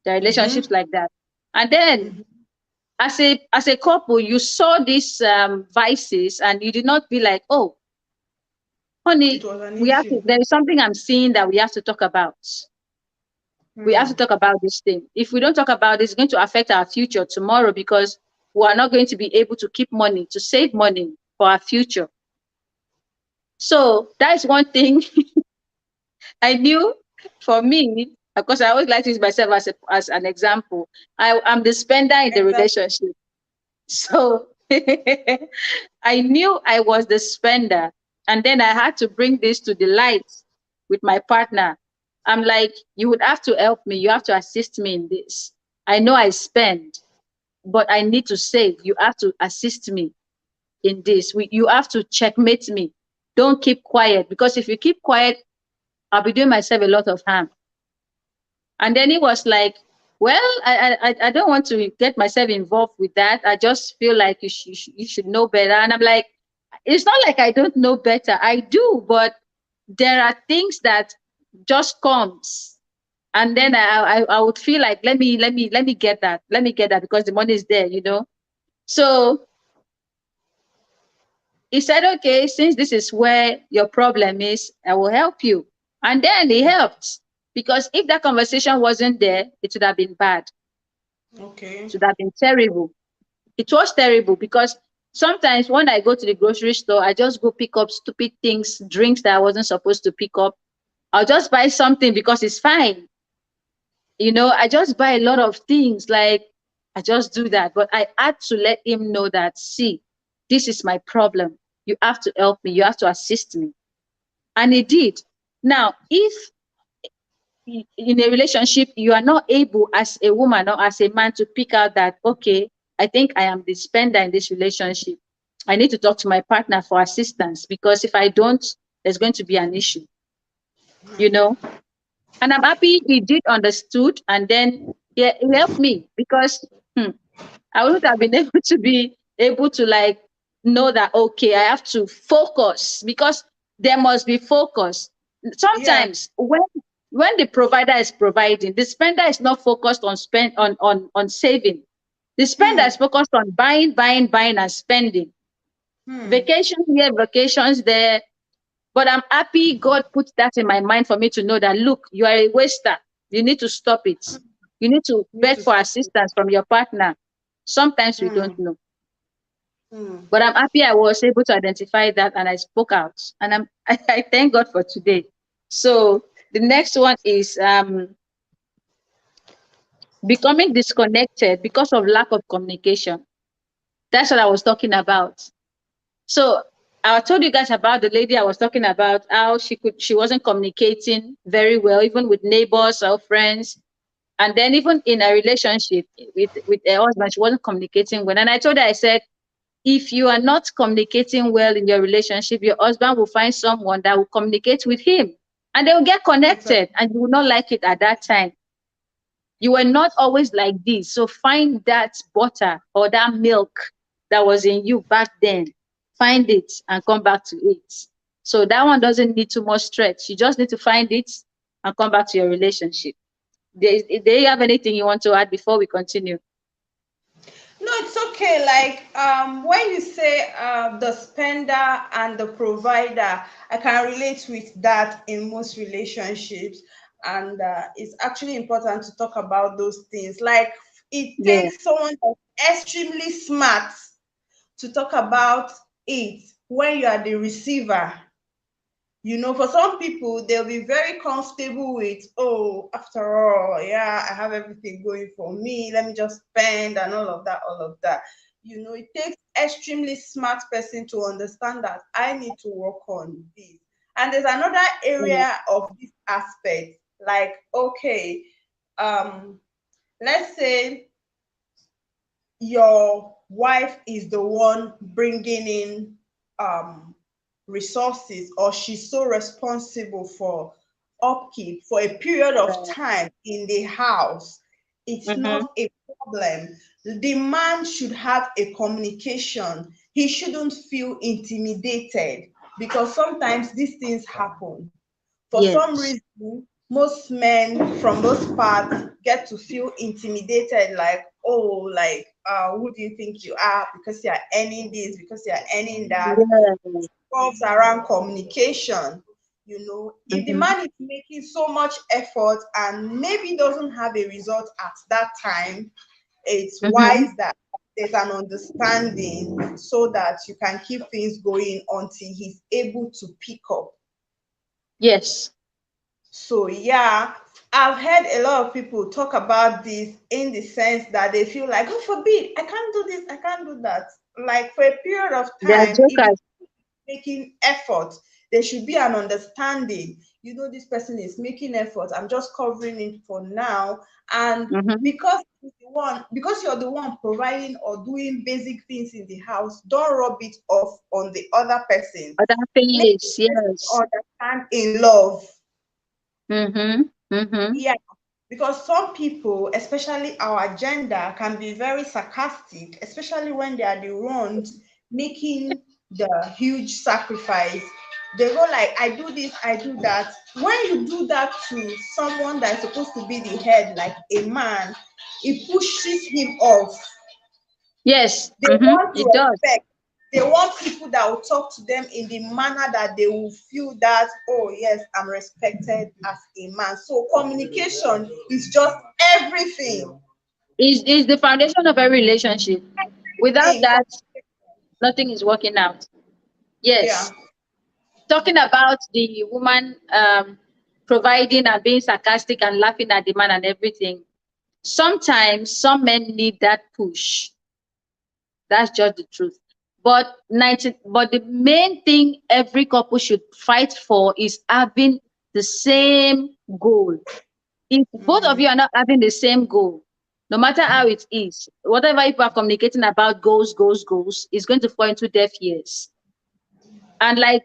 There are relationships like that. And then as a couple, you saw these vices and you did not be like, oh, honey, there is something I'm seeing that we have to talk about. We have to talk about this thing. If we don't talk about this, it's going to affect our future tomorrow, because we are not going to be able to keep money, to save money for our future. So that is one thing I knew for me, because I always like to use myself as an example. I'm the spender in the relationship. So I knew I was the spender. And then I had to bring this to the light with my partner. I'm like, you would have to help me. You have to assist me in this. I know I spend. but I need to say, you have to assist me in this. You have to checkmate me. Don't keep quiet, because if you keep quiet, I'll be doing myself a lot of harm. And then he was like, well, I don't want to get myself involved with that. I just feel like you should know better. And I'm like, it's not like I don't know better. I do, but there are things that just comes. And then I would feel like, let me get that. Let me get that, because the money is there, you know? So he said, okay, since this is where your problem is, I will help you. And then he helped, because if that conversation wasn't there, it would have been bad. Okay. It would have been terrible. It was terrible, because sometimes when I go to the grocery store, I just go pick up stupid things, drinks that I wasn't supposed to pick up. I'll just buy something because it's fine. You know, I just buy a lot of things, like I just do that. But I had to let him know that, see, this is my problem. You have to help me. You have to assist me. And he did. Now, if in a relationship, you are not able as a woman or as a man to pick out that, okay, I think I am the spender in this relationship. I need to talk to my partner for assistance, because if I don't, there's going to be an issue, you know? And I'm happy he did understood, and then he helped me, because I wouldn't have been able to like know that, okay, I have to focus, because there must be focus. Sometimes when the provider is providing, the spender is not focused on saving. The spender is focused on buying, and spending. Vacation here, vacations there. But I'm happy God put that in my mind for me to know that, look, you are a waster. You need to stop it. You need to beg for assistance from your partner. Sometimes we don't know. But I'm happy I was able to identify that, and I spoke out. And I thank God for today. So the next one is becoming disconnected because of lack of communication. That's what I was talking about. So I told you guys about the lady I was talking about, how she wasn't communicating very well, even with neighbors or friends. And then even in a relationship with her husband, she wasn't communicating well. And I told her, I said, if you are not communicating well in your relationship, your husband will find someone that will communicate with him, and they will get connected, and you will not like it at that time. You were not always like this. So find that butter or that milk that was in you back then. Find it and come back to it. So that one doesn't need too much stretch. You just need to find it and come back to your relationship. Do you have anything you want to add before we continue? No, it's okay. Like when you say the spender and the provider, I can relate with that in most relationships. And it's actually important to talk about those things. Like it Yeah. takes someone that's extremely smart to talk about it when you are the receiver. You know, for some people, they'll be very comfortable with, oh, after all, yeah, I have everything going for me. Let me just spend and all of that, all of that. You know, it takes extremely smart person to understand that I need to work on this. And there's another area of this aspect, like, okay, um, let's say your wife is the one bringing in resources, or she's so responsible for upkeep for a period of time in the house. It's not a problem. The man should have a communication. He shouldn't feel intimidated, because sometimes these things happen. For some reason, most men from those parts get to feel intimidated, like, oh, like, who do you think you are? Because you are earning this, because you are earning that. Revolves around communication. You know, if the man is making so much effort and maybe doesn't have a result at that time, it's wise that there's an understanding so that you can keep things going until he's able to pick up. Yes. So yeah, I've heard a lot of people talk about this in the sense that they feel like, God forbid, I can't do this, I can't do that. Like for a period of They are time, if jokers. making effort, there should be an understanding. you know, this person is making effort, I'm just covering it for now. And Mm-hmm. because you're the one providing or doing basic things in the house, don't rub it off on the other person. Other Make the face, person yes. understand in love. Mm-hmm. Mm-hmm. Yeah, because some people, especially our gender, can be very sarcastic, especially when they are the ones making the huge sacrifice. They go like, I do this, I do that. When you do that to someone that is supposed to be the head, like a man, it pushes him off. Yes. They Mm-hmm. want It does. respect. They want people that will talk to them in the manner that they will feel that, oh yes, I'm respected as a man. So communication is just everything. Is the foundation of a relationship. Without Everything. that, nothing is working out. Yeah. Yes. Talking about the woman providing and being sarcastic and laughing at the man and everything. Sometimes some men need that push. That's just the truth. But the main thing every couple should fight for is having the same goal. If both of Mm. you are not having the same goal, no matter how it is, whatever you are communicating about goals, is going to fall into deaf ears. And like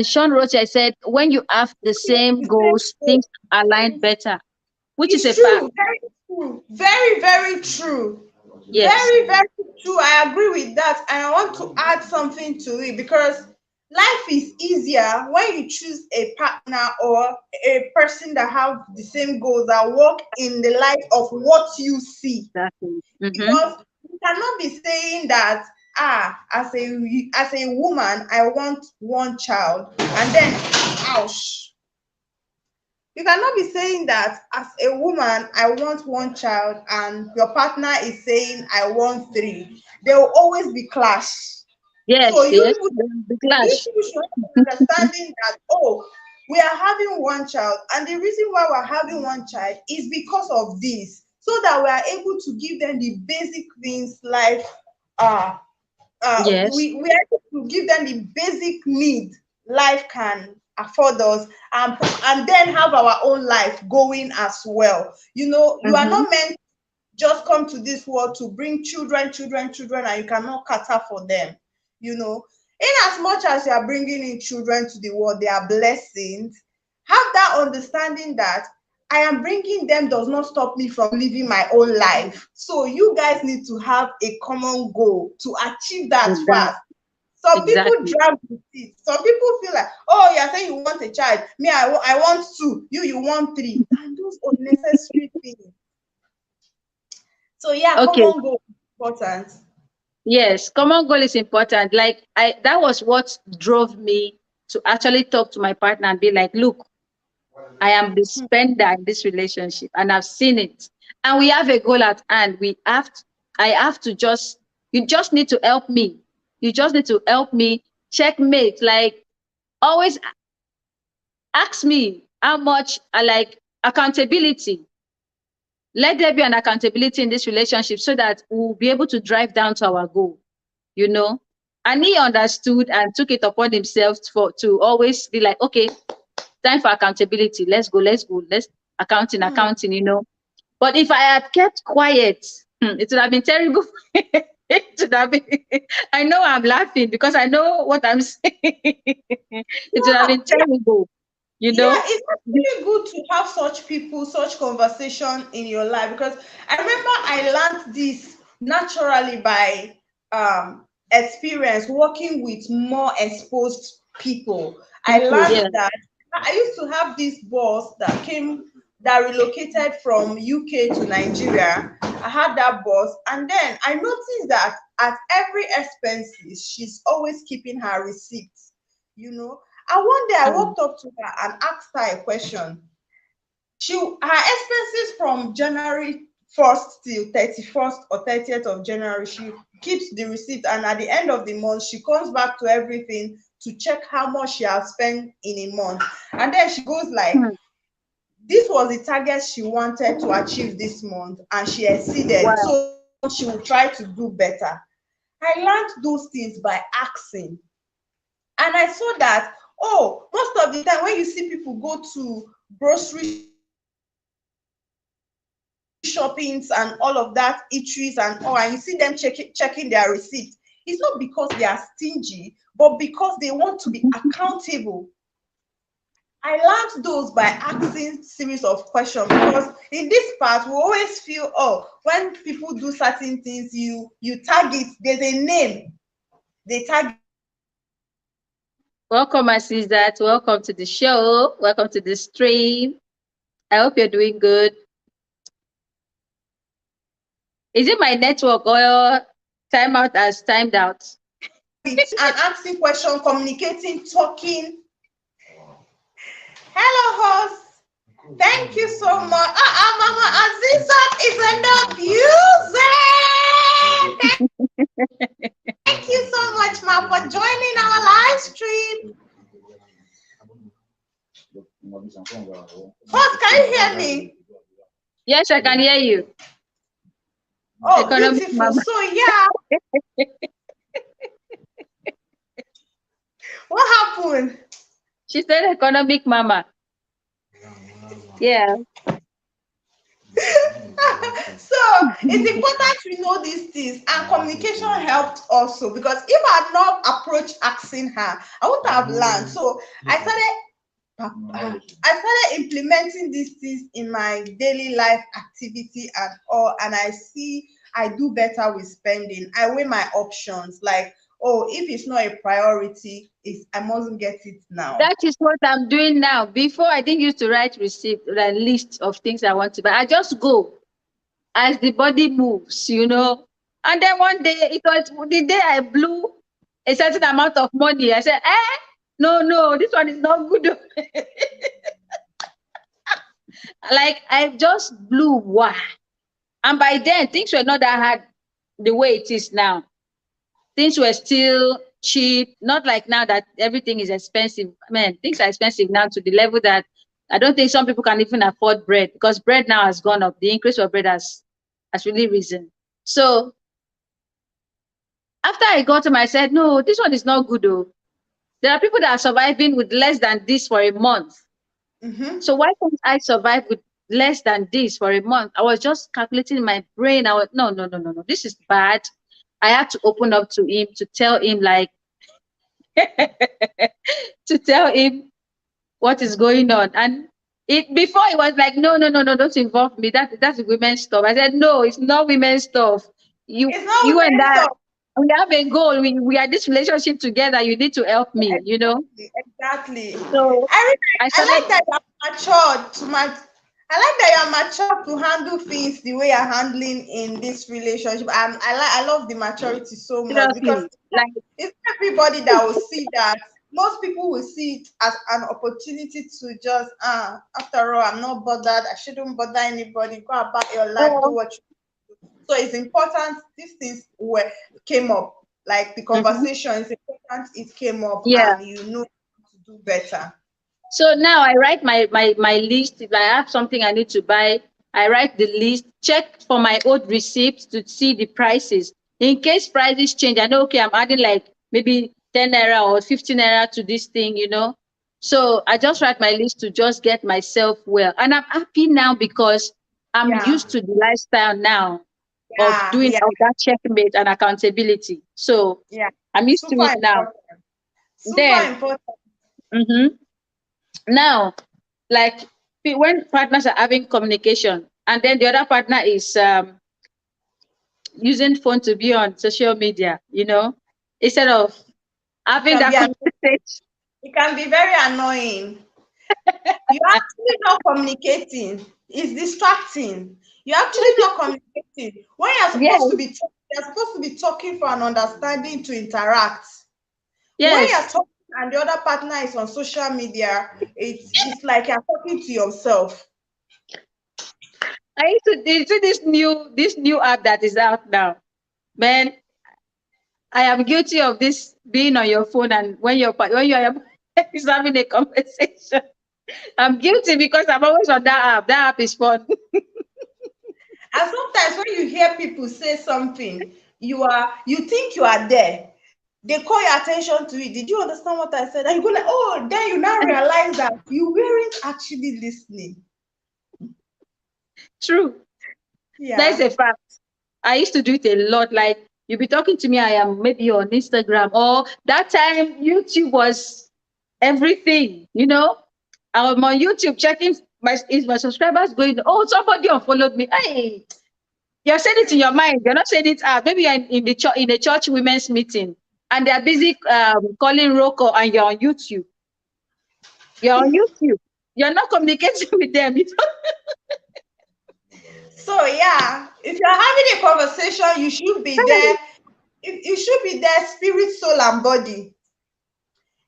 Sean Roche said, when you have the same The same goals, goal. things align better, which is a It's fact. true. Very true. Very, very true. Yes. Very, very true. I agree with that. And I want to add something to it because life is easier when you choose a partner or a person that have the same goals that work in the light of what you see. Exactly. Mm-hmm. Because you cannot be saying that, as a woman, I want one child, and then ouch. You cannot be saying that as a woman, I want one child, and your partner is saying I want three. There will always be clash. So Yes, yes. The you clash. people should have an understanding that, oh, we are having one child, and the reason why we're having one child is because of this, so that we are able to give them the basic things life uh Yes. we are able to give them the basic need life can afford us, and then have our own life going as well. You know, you are Mm-hmm. not meant to just come to this world to bring children, and you cannot cater for them. You know, in as much as you are bringing in children to the world, they are blessings. Have that understanding that I am bringing them does not stop me from living my own life. So you guys need to have a common goal to achieve that Exactly. fast. Some people Exactly. drag with it. Some people feel like, oh, you're saying you want a child. Me, I want two. You want three. And those unnecessary things. So yeah, Okay. common goal is important. Yes, common goal is important. Like that was what drove me to actually talk to my partner and be like, look, I am the spender in this relationship and I've seen it. And we have a goal at hand. I have to just, you just need to help me. You just need to help me checkmate. Like always ask me how much I like accountability. Let there be an accountability in this relationship so that we'll be able to drive down to our goal, you know. And he understood and took it upon himself to always be like, okay, time for accountability. Let's go. Let's Hmm. accounting, you know. But if I had kept quiet, it would have been terrible. It would have been, I know I'm laughing because I know what I'm saying. It would have Yeah, been terrible, you yeah, know. it's actually good to have such people, such conversation in your life, because I remember I learned this naturally by experience working with more exposed people. I People, learned yeah. that I used to have this boss that relocated from UK to Nigeria. I had that boss, and then I noticed that at every expenses, she's always keeping her receipts, you know. And one day I Mm. walked up to her and asked her a question. Her expenses from January 1st till 31st or 30th of January, she keeps the receipt, and at the end of the month, she comes back to everything to check how much she has spent in a month. And then she goes like, Hmm. this was the target she wanted to achieve this month, and she exceeded. Wow. So she will try to do better. I learned those things by asking. And I saw that Oh, most of the time when you see people go to grocery shoppings and all of that, eateries and all, and you see them checking their receipt, it's not because they are stingy, but because they want to be accountable. I learned those by asking series of questions, because in this part we always feel, oh, when people do certain things, you tag it, there's a name, they tag. Welcome, my sister. Welcome to the show. Welcome to the stream. I hope you're doing good. Is it my network or timeout as timed out? And asking questions, communicating, talking. Hello, host. Thank you so much. Mama Azizat is in the music. Thank you so much, Ma, for joining our live stream. Host, can you hear me? Yes, I can hear you. Oh, beautiful. Mama. So, yeah. What happened? She said economic mama. Yeah. So it's important to know these things, and communication helped also, because if I had not approached asking her, I wouldn't have learned. So I started implementing these things in my daily life activity and all, and I do better with spending. I weigh my options, like, oh, if it's not a priority, I mustn't get it now. That is what I'm doing now. Before, I didn't used to write receipt, a list of things I want to buy. I just go as the body moves, you know. And then one day, it was the day I blew a certain amount of money. I said, no, this one is not good. Like, I just blew. Wow. And by then, things were not that hard the way it is now. Things were still cheap, not like now that everything is expensive. Man, things are expensive now to the level that I don't think some people can even afford bread, because bread now has gone up. The increase of bread has really risen. So after I got him, I said, no, this one is not good though. There are people that are surviving with less than this for a month. Mm-hmm. So why can't I survive with less than this for a month? I was just calculating in my brain. I was, no, this is bad. I had to open up to him, to tell him, like, to tell him what is going on. And before it was like, no, don't involve me. That's women's stuff. I said, no, it's not women's stuff. You and that, we have a goal. We are this relationship together. You need to help me, exactly, you know? Exactly. So I like that you're matured. I like that you're matured to handle things the way you're handling in this relationship. And I love the maturity so much, because like, it's everybody that will see that. Most people will see it as an opportunity to just, after all, I'm not bothered. I shouldn't bother anybody. Go about your life, do what you do. So it's important. These things came up, like the conversation is important. It came up, and you know to do better. So now I write my list. If I have something I need to buy, I write the list, check for my old receipts to see the prices. In case prices change, I know, okay, I'm adding like maybe 10 naira or 15 naira to this thing, you know. So I just write my list to just get myself well. And I'm happy now, because I'm used to the lifestyle now of doing all that checkmate and accountability. So I'm used to it now. Super important. Now, like, when partners are having communication, and then the other partner is using phone to be on social media, you know, instead of having that conversation. It can be very annoying. You're actually not communicating. It's distracting. You're actually not communicating. When you're supposed to be talking for an understanding, to interact. When you're talking and the other partner is on social media, it's like you're talking to yourself. I used to see this new app that is out now. Man, I am guilty of this, being on your phone, and when you're is having a conversation. I'm guilty because I'm always on that app. That app is fun. And sometimes when you hear people say something, you think you are there. they call your attention to it. Did you understand what I said? And you go like, oh, then you now realize that you weren't actually listening. True. Yeah. That's a fact. I used to do it a lot. Like, you be talking to me, I am maybe on Instagram, or that time YouTube was everything, you know. I'm on YouTube checking my subscribers going, oh, somebody unfollowed me. Hey, you're saying it in your mind, you're not saying it out. Maybe you're in the church, in a church women's meeting, and they're busy calling Rocco, and you're on YouTube. You're on YouTube. You're not communicating with them. So yeah, if you're having a conversation, you should be there. You should be there, spirit, soul, and body.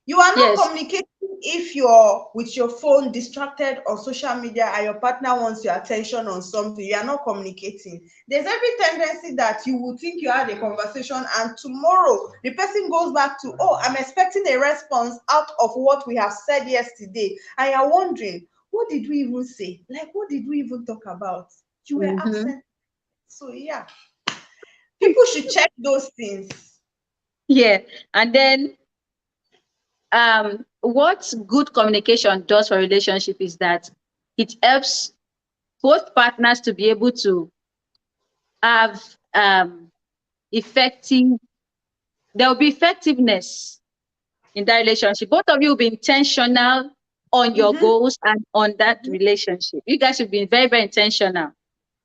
You are not Yes. communicating if you're with your phone distracted on social media and your partner wants your attention on something. You are not communicating. There's every tendency that you would think you had a conversation and tomorrow the person goes back to, oh, I'm expecting a response out of what we have said yesterday. And you're wondering, what did we even say? Like, what did we even talk about? You were absent. So yeah, people should check those things. Yeah. And then what good communication does for relationship is that it helps both partners to be able to have effective, there will be effectiveness in that relationship. Both of you will be intentional on your goals and on that relationship. You guys should be very, very intentional.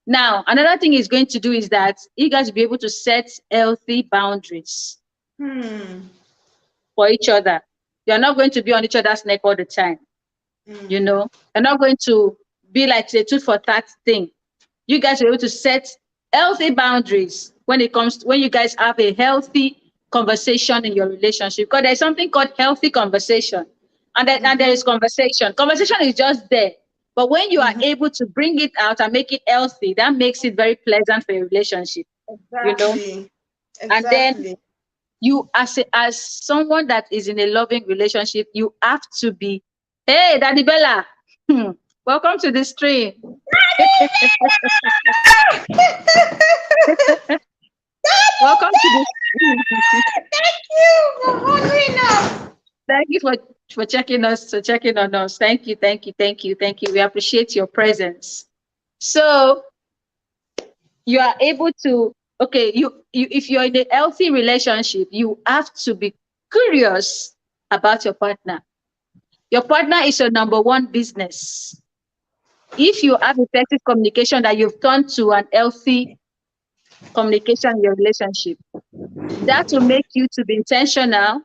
Now, another thing is going to do is that you guys will be able to set healthy boundaries for each other. You're not going to be on each other's neck all the time. You know, you're not going to be like a tooth for tat thing. You guys are able to set healthy boundaries when it comes to, when you guys have a healthy conversation in your relationship. Because there's something called healthy conversation. And then and there is conversation. Conversation is just there. But when you are able to bring it out and make it healthy, that makes it very pleasant for your relationship. Exactly. You know? And then you, as someone that is in a loving relationship, you have to be, hey, Daddy Bella, welcome to the stream. Welcome to the stream. Thank you for honoring us. Thank you for checking us, for checking on us. Thank you, thank you, thank you, thank you. We appreciate your presence. So you are able to, okay, you if you're in a healthy relationship, you have to be curious about your partner. Your partner is your number one business. If you have effective communication that you've turned to an healthy communication in your relationship, that will make you to be intentional.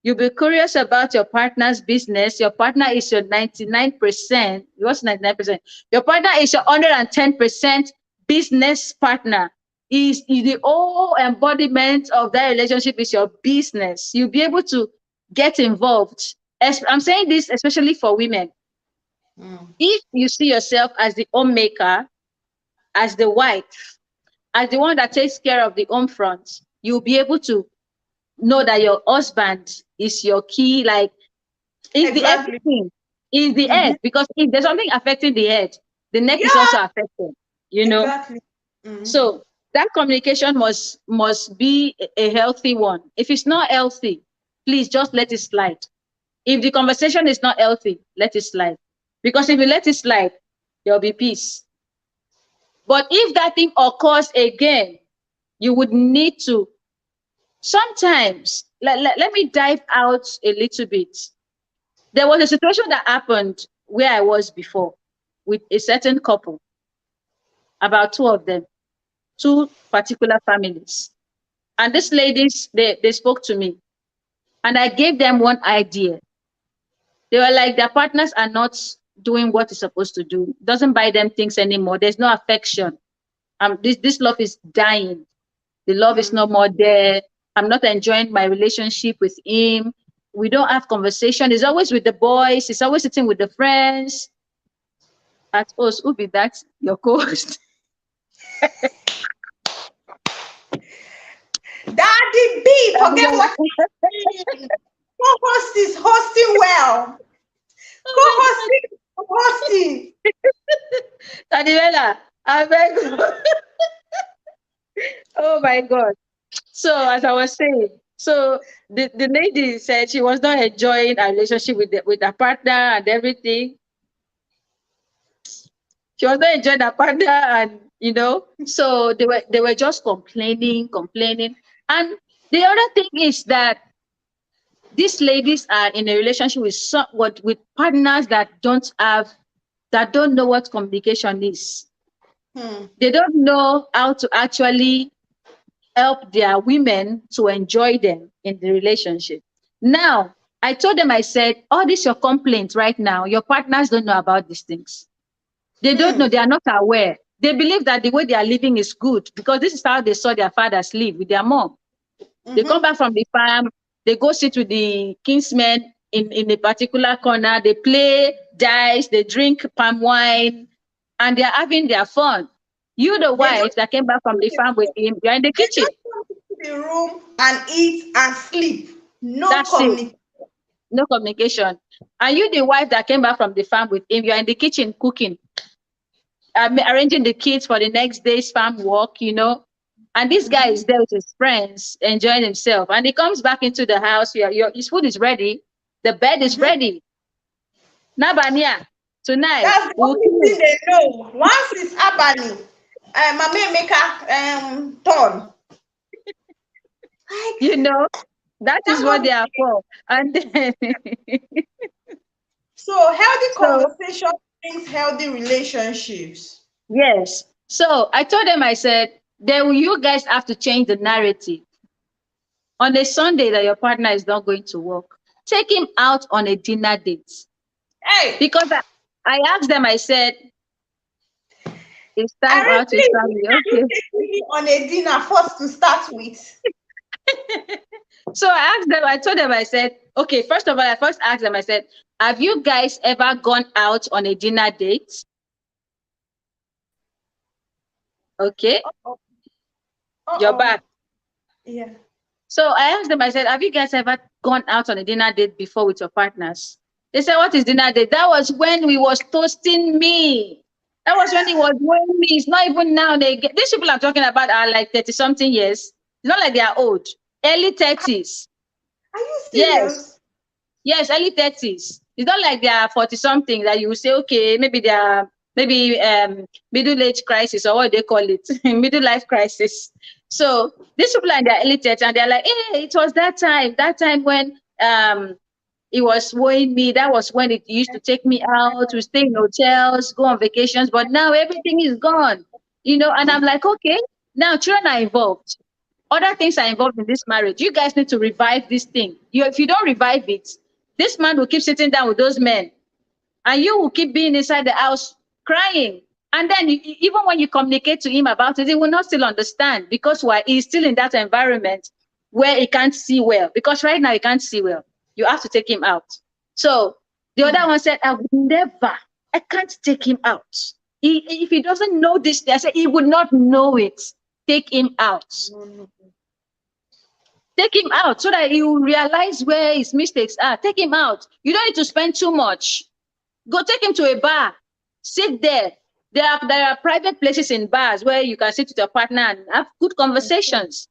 You'll be curious about your partner's business. Your partner is your 99%. What's 99%? Your partner is your 110% business partner. Is the whole embodiment of that relationship is your business. You'll be able to get involved. I'm saying this especially for women. If you see yourself as the homemaker, as the wife, as the one that takes care of the home front, you'll be able to know that your husband is your key, like, is the everything, is the head. Because if there's something affecting the head, the neck is also affected, you know. Exactly. So that communication must be a healthy one. If it's not healthy, please just let it slide. If the conversation is not healthy, let it slide. Because if you let it slide, there'll be peace. But if that thing occurs again, you would need to sometimes, let me dive out a little bit. There was a situation that happened where I was before with a certain couple, about two of them, two particular families. And these ladies, they spoke to me and I gave them one idea. They were like, their partners are not doing what it's supposed to do. It doesn't buy them things anymore. There's no affection. This love is dying. The love is no more there. I'm not enjoying my relationship with him. We don't have conversation. It's always with the boys. It's always sitting with the friends. At us, who be that? Your co-host. Daddy B, forget what co-host is hosting well. Co-hosting. Daddy Bella, I beg. Oh my God. So as I was saying, So the lady said she was not enjoying a relationship with her partner and everything. She was not enjoying her partner, and so they were just complaining. And the other thing is that these ladies are in a relationship with partners that don't know what communication is. They don't know how to actually help their women to enjoy them in the relationship. Now, I told them, I said, all this your complaints right now, your partners don't know about these things. They don't know, they are not aware. They believe that the way they are living is good because this is how they saw their fathers live with their mom. They come back from the farm, they go sit with the kinsmen in a particular corner, they play dice, they drink palm wine, and they're having their fun. You, the wife that came back from the farm with him, you're in the kitchen. Just come to the room and eat and sleep. That's it. No communication. And you, the wife that came back from the farm with him, you're in the kitchen cooking, arranging the kids for the next day's farm walk, And this guy is there with his friends, enjoying himself. And he comes back into the house. His food is ready. The bed is ready. Nabania, tonight. That's the only thing they know. Once it's Abani, Mama Emeka turn. That is what they are for. And then so healthy conversation brings healthy relationships. Yes. So I told them, I said, then you guys have to change the narrative. On a Sunday that your partner is not going to work, take him out on a dinner date. Hey. Because I asked them, I said, it's time out to family. Okay. On a dinner first to start with. So I asked them, I told them, I said, okay, first of all, I first asked them, I said, have you guys ever gone out on a dinner date? Okay. You're back. Yeah. So I asked them, I said, have you guys ever gone out on a dinner date before with your partners? They said, what is dinner date? That was when we was toasting me. That was when he was weighing me. It's not even now. These people I'm talking about are like 30-something years. It's not like they are old. Early 30s. Are you serious? Yes, early 30s. It's not like they are 40-something that you say, okay, maybe they are middle age crisis, or what they call it, middle life crisis. So these people are in their early 30s and they're like, hey, it was that time when it was weighing me. That was when it used to take me out to stay in hotels, go on vacations, but now everything is gone, and I'm like, okay, now children are involved. Other things are involved in this marriage. You guys need to revive this thing. If you don't revive it, this man will keep sitting down with those men and you will keep being inside the house crying. And then even when you communicate to him about it, he will not still understand because he's still in that environment where he can't see well. Because right now he can't see well. You have to take him out. So the other one said, I can't take him out. If he doesn't know this, I said he would not know it. Take him out. Take him out so that he will realize where his mistakes are. Take him out. You don't need to spend too much. Go take him to a bar. Sit there. There are private places in bars where you can sit with your partner and have good conversations.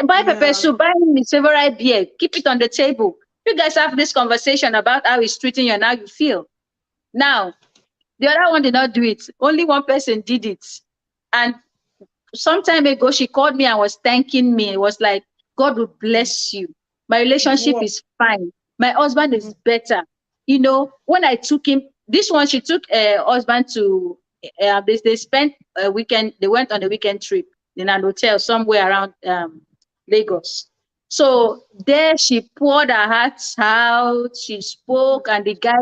Buy pepper soup, buy him several beer, keep it on the table. You guys have this conversation about how he's treating you and how you feel. Now, the other one did not do it. Only one person did it. And some time ago, she called me and was thanking me. It was like, God will bless you. My relationship is fine. My husband is better. When I took him, this one, she took a husband to, they spent a weekend, they went on a weekend trip in an hotel somewhere around Lagos. So there she poured her heart out, she spoke, and the guy,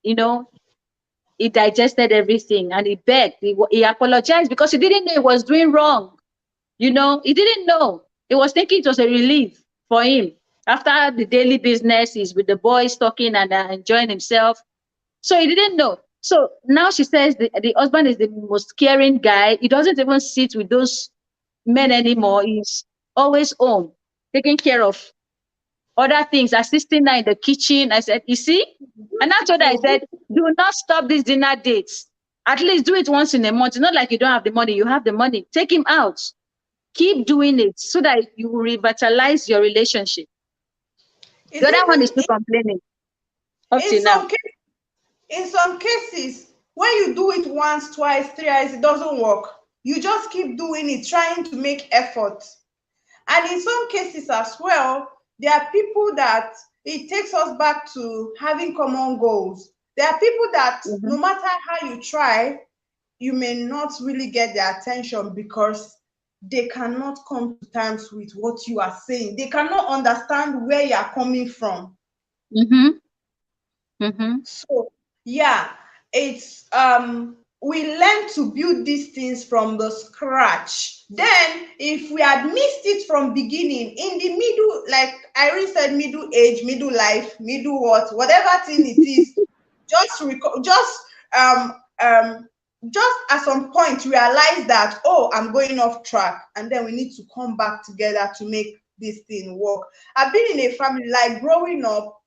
he digested everything and he begged, he apologized because he didn't know he was doing wrong. He didn't know. He was thinking it was a relief for him. After the daily business, he's with the boys talking and enjoying himself. So he didn't know. So now she says the husband is the most caring guy. He doesn't even sit with those men anymore. He's always home, taking care of other things, assisting her in the kitchen. I said, you see? And I told her, I said, do not stop these dinner dates. At least do it once in a month. It's not like you don't have the money. You have the money. Take him out. Keep doing it so that you will revitalize your relationship. It's The other one is even still complaining up in till now. in some cases, when you do it once, twice, thrice, it doesn't work. You just keep doing it, trying to make effort. And in some cases as well, there are people that it takes us back to having common goals. There are people that no matter how you try, you may not really get their attention because they cannot come to terms with what you are saying. They cannot understand where you are coming from. So yeah, it's we learn to build these things from the scratch. Then if we had missed it from beginning, in the middle, like Irene said, middle age, middle life, middle whatever thing it is, um um just at some point realize that, oh, I'm going off track, and then we need to come back together to make this thing work. I've been in a family, like growing up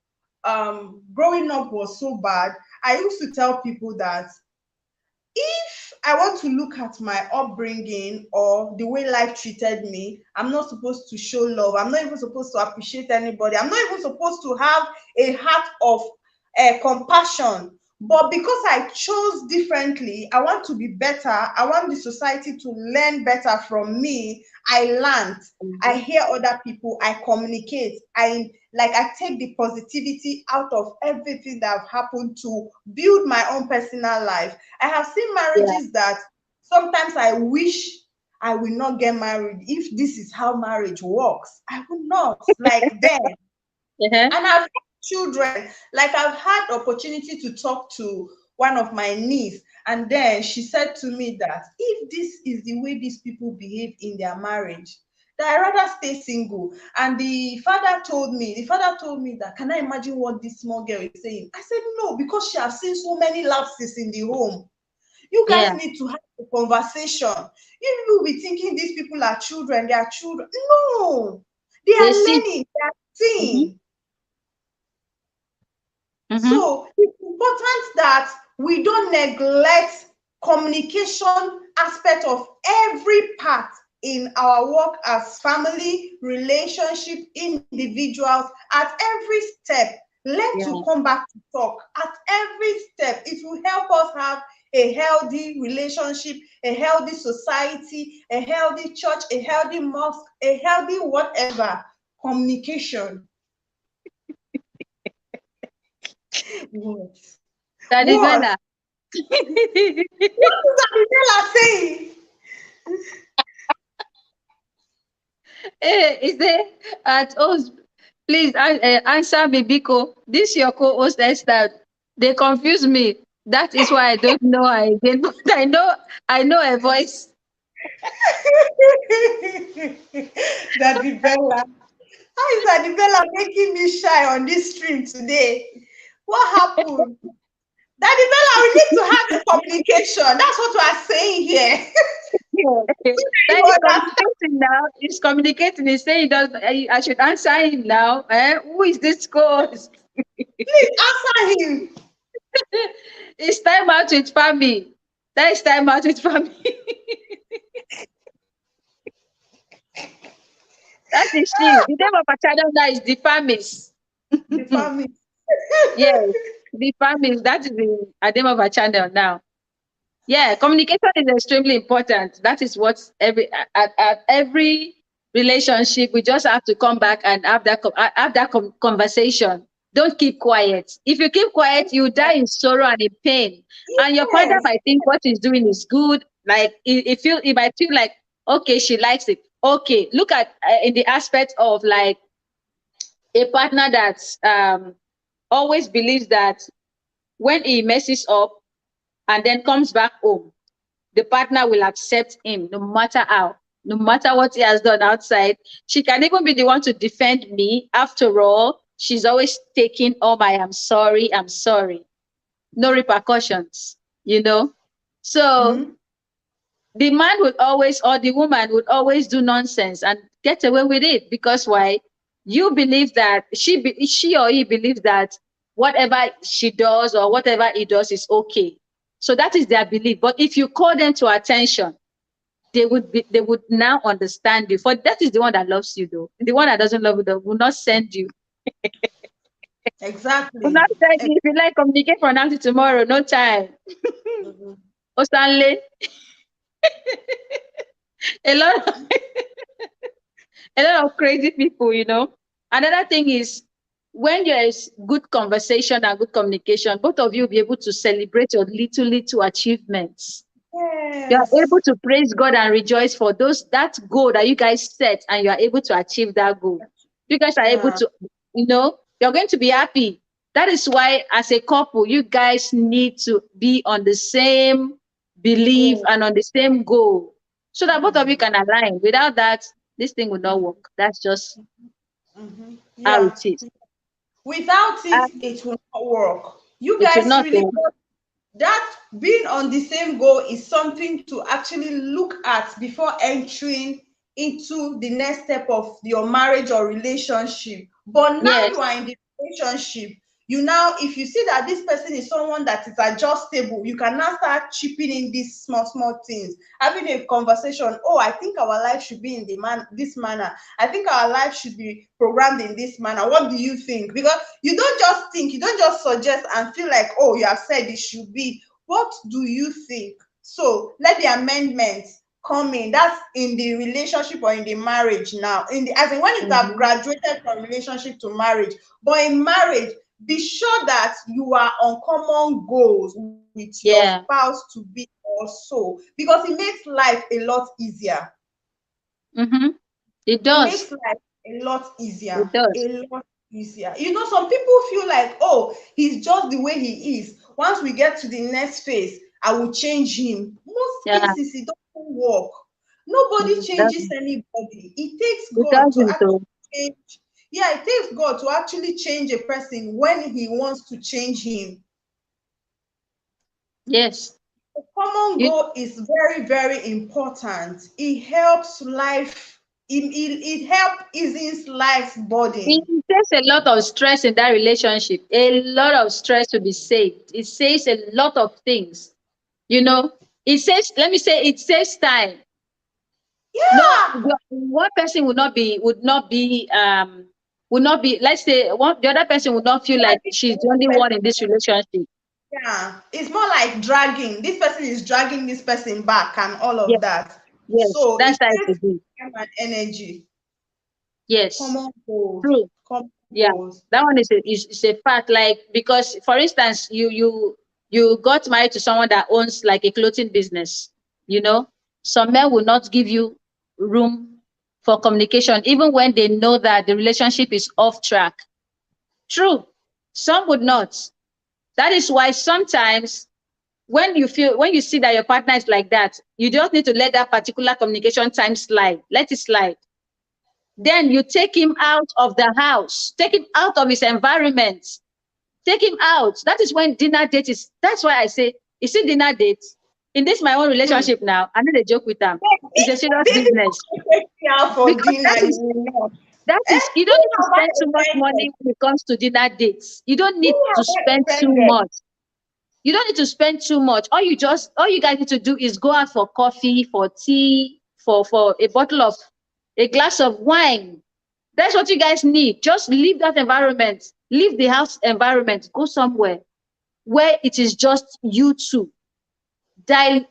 was so bad. I used to tell people that if I want to look at my upbringing or the way life treated me, I'm not supposed to show love. I'm not even supposed to appreciate anybody. I'm not even supposed to have a heart of compassion. But because I chose differently, I want to be better. I want the society to learn better from me. I learned. I hear other people. I communicate. I take the positivity out of everything that have happened to build my own personal life. I have seen marriages that sometimes I wish I will not get married. If this is how marriage works, I will not, like them. And I've had children, like I've had opportunity to talk to one of my niece, and then she said to me that if this is the way these people behave in their marriage, that I rather stay single. And the father told me that, can I imagine what this small girl is saying? I said no, because she has seen so many lapses in the home. You guys need to have a conversation. You will be thinking these people are children, they are children. No, they are learning, they are seeing. So it's important that we don't neglect communication aspect of every part in our work as family, relationship, individuals. At every step, to come back to talk. At every step, it will help us have a healthy relationship, a healthy society, a healthy church, a healthy mosque, a healthy whatever. Communication. What? Daddy Bella. What is Daddy Bella saying? Hey, is there at host? Please answer me, Biko. This your co-host Esther. They confuse me. That is why I don't know her again. But I know her voice. Daddy Bella. How is Daddy Bella making me shy on this stream today? What happened? Daddy Bella, we need to have a communication. That's what we are saying here. That is communicating now. He's communicating. He's saying I should answer him now. Who is this co-host? Please answer him. It's time out with family. That is time out with family. That is she. The name of our channel now is The Families. The family. Yes, The Families. That is the name of our channel now. Yeah, communication is extremely important. That is what at every relationship we just have to come back and have that conversation. Don't keep quiet. If you keep quiet, you die in sorrow and in pain. Yes. And your partner might think what he's doing is good. Like it might feel like, okay, she likes it. Okay, look at in the aspect of like a partner that always believes that when he messes up and then comes back home, the partner will accept him no matter how, no matter what he has done outside. She can even be the one to defend me. After all, she's always taking, oh my, I'm sorry. No repercussions, you know? So the man would always, or the woman would always do nonsense and get away with it. Because why? You believe that she or he believes that whatever she does or whatever he does is okay. So that is their belief. But if you call them to attention, they would now understand you. For that is the one that loves you, though. The one that doesn't love you, though, will not send you. Will Exactly. not send you. If you like, communicate from now to tomorrow. No time. Mhm. Oh, Stanley. a lot of, a lot of crazy people, you know. Another thing is when there is good conversation and good communication, both of you will be able to celebrate your little achievements. You are Yes. able to praise God and rejoice for that goal that you guys set, and you are able to achieve that goal. You guys are able Yeah. to, you're going to be happy. That is why, as a couple, you guys need to be on the same belief Go. and on the same goal, so that both of you Mhm. can align. Without that, this thing will not work. That's just Mhm. how Yeah. it is. Without it, And it will not work. You it will guys not really, work. that being on the same goal is something to actually look at before entering into the next step of your marriage or relationship. But now Yes. you are in the relationship, you now, if you see that this person is someone that is adjustable, you can now start chipping in these small things, having a conversation. Oh, I think our life should be in this manner. I think our life should be programmed in this manner. What do you think? Because you don't just think, you don't just suggest and feel like, oh, you have said it should be. What do you think? So let the amendments come in. That's in the relationship or in the marriage now. In the, as in when it have Mhm. graduated from relationship to marriage. But in marriage, be sure that you are on common goals with your Yeah. spouse to be also, because it makes life a lot easier. Mm-hmm. It It does. makes life a lot It easier. does. A lot easier. You know, some people feel like, oh, he's just the way he is. Once we get to the next phase, I will change him. Most Yeah. cases, it doesn't work. Nobody It does. changes anybody. It takes It God to doesn't. actually So change. Yeah, it takes God to actually change a person when he wants to change him. yes. The common You goal is very, very important. It helps life, it helps ease life's It burden. takes a lot of stress in that relationship. A lot of stress to be saved. It saves a lot of things. You know, it saves, let me say, it saves time. No, Yeah. one person would not be, let's say, the other person would not feel like Dragging she's the the other only one in person. this relationship. Yeah, it's more like dragging. This person is dragging this person back and all Yes, of that. yes, So that's it how it takes should be. time and energy. Yes, Common goals. true. Common Yeah, goals. that one is a fact. Like, because for instance, you got married to someone that owns like a clothing business. You know, some men will not give you room for communication, even when they know that the relationship is off track. True, some would not. That is why sometimes when you see that your partner is like that, you don't need to let that particular communication time slide. Let it slide. Then you take him out of the house, take him out of his environment, take him out. That is when dinner date is. That's why I say, you see, dinner date in this my own Hmm. relationship now. I need a joke with them. It's a serious This is business what takes you out for because dinner. You will not. Eh? you Who don't need to have I spend too much money offended? when it comes to dinner dates. You don't Who need to have I spend too offended? much. You don't need to spend too much. All you guys need to do is go out for coffee, for tea, for a glass of wine. That's what you guys need. Just leave that environment, leave the house environment, go somewhere where it is just you two. Then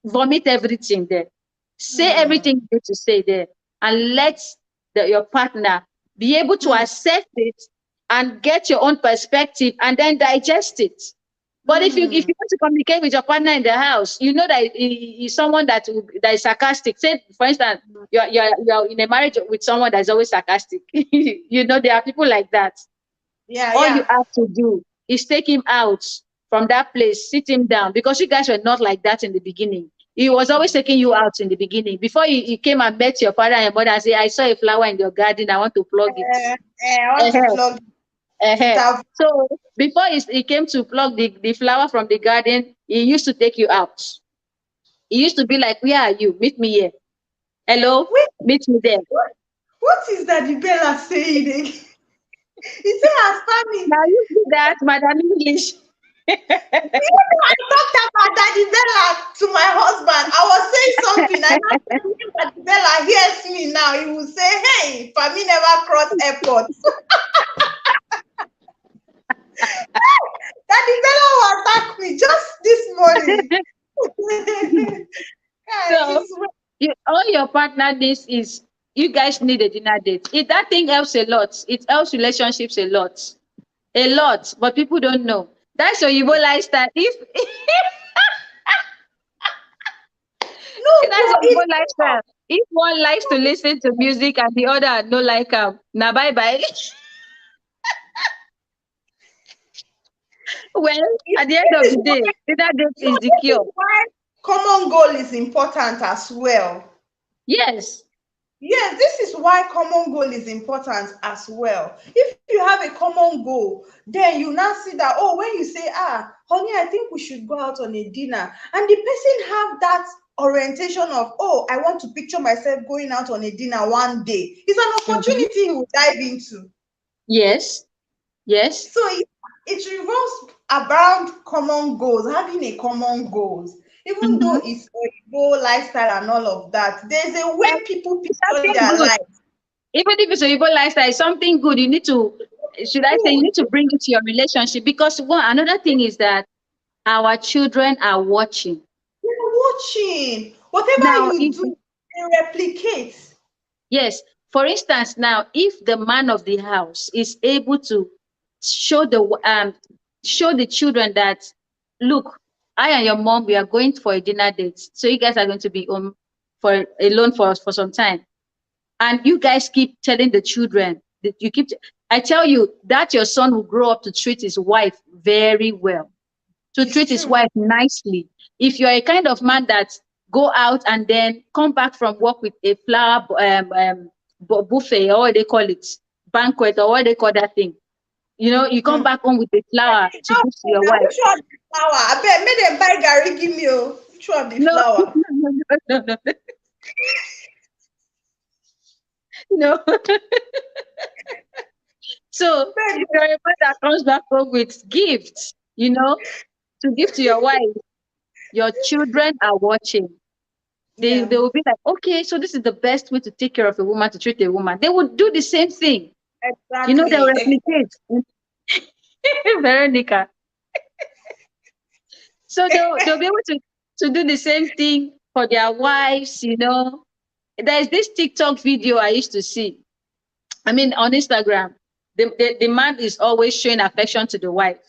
vomit everything there. Say Hmm. everything you need to say there, and let your partner be able to Hmm. accept it and get your own perspective and then digest it. But if Hmm. you want to communicate with your partner in the house, you know that he's someone that is sarcastic. Say, for instance, you're in a marriage with someone that's always sarcastic. You know there are people like that. Yeah, All you yeah. have to do is take him out from that place, sit him down, because you guys were not like that in the beginning. He was always taking you out in the beginning. Before he came and met your father and your mother and say, I saw a flower in your garden, I want to plug it. I want to Uh-huh, plug it uh-huh. out. So before he came to plug the flower from the garden, he used to take you out. He used to be like, where are you? Meet me here. Hello? Wait, Meet me there. what is that Bella saying again? He said, as family. Now you do that, Madam English. I talked about Daddy Bella to my husband. I was saying something. I know if Daddy Bella hears me now, he will say, "Hey, Fami never cross airport." Daddy Bella will attack me just this morning. So Guys, all your partner needs is you guys need a dinner date. That thing helps a lot. It helps relationships a lot. A lot. But people don't know. That's your Igbo lifestyle. If no, that's but your Igbo it's lifestyle. If one likes to listen to music and the other no like now bye bye. Well, at the end of this is the day, why, dinner date no, is the this is cure. why common goal is important as well. Yes. Yes, this is why common goal is important as well. If you have a common goal, then you now see that, oh, when you say, honey, I think we should go out on a dinner, and the person have that orientation of, oh, I want to picture myself going out on a dinner one day, it's an Mhm. opportunity he will dive into. Yes. Yes. So it revolves around common goals, having a common goals. Even Mm-hmm. though it's a goal lifestyle and all of that, there's a way people It's picture something their good. life. Even if it's a Igbo lifestyle, it's something good. You need to, should I say, you need to bring it to your relationship because one another thing is that our children are watching. They're watching. Whatever Now, you if do, they replicate. yes, for instance, now if the man of the house is able to show the children that look, I and your mom we are going for a dinner date, so you guys are going to be home for alone for some time, and you guys keep telling the children that you keep. I tell you that your son will grow up to treat his wife very well, to It's treat his true. wife nicely. If you're a kind of man that go out and then come back from work with a flower buffet, or what they call it, banquet, or what they call that thing, you come back home with a flower to Now, give to your wife. which one be flower? I bet make them buy Gary, give me oh. Which one be No, flower? no. No. So Babe, if you're a man that comes back home with gifts, to give to your wife, your children are watching. They yeah, will be like, okay, so this is the best way to take care of a woman, to treat a woman. They would do the same thing. They'll exactly. replicate. Veronica. So they'll be able to do the same thing for their wives. There's this TikTok video I used to see. I mean, on Instagram, the man is always showing affection to the wife.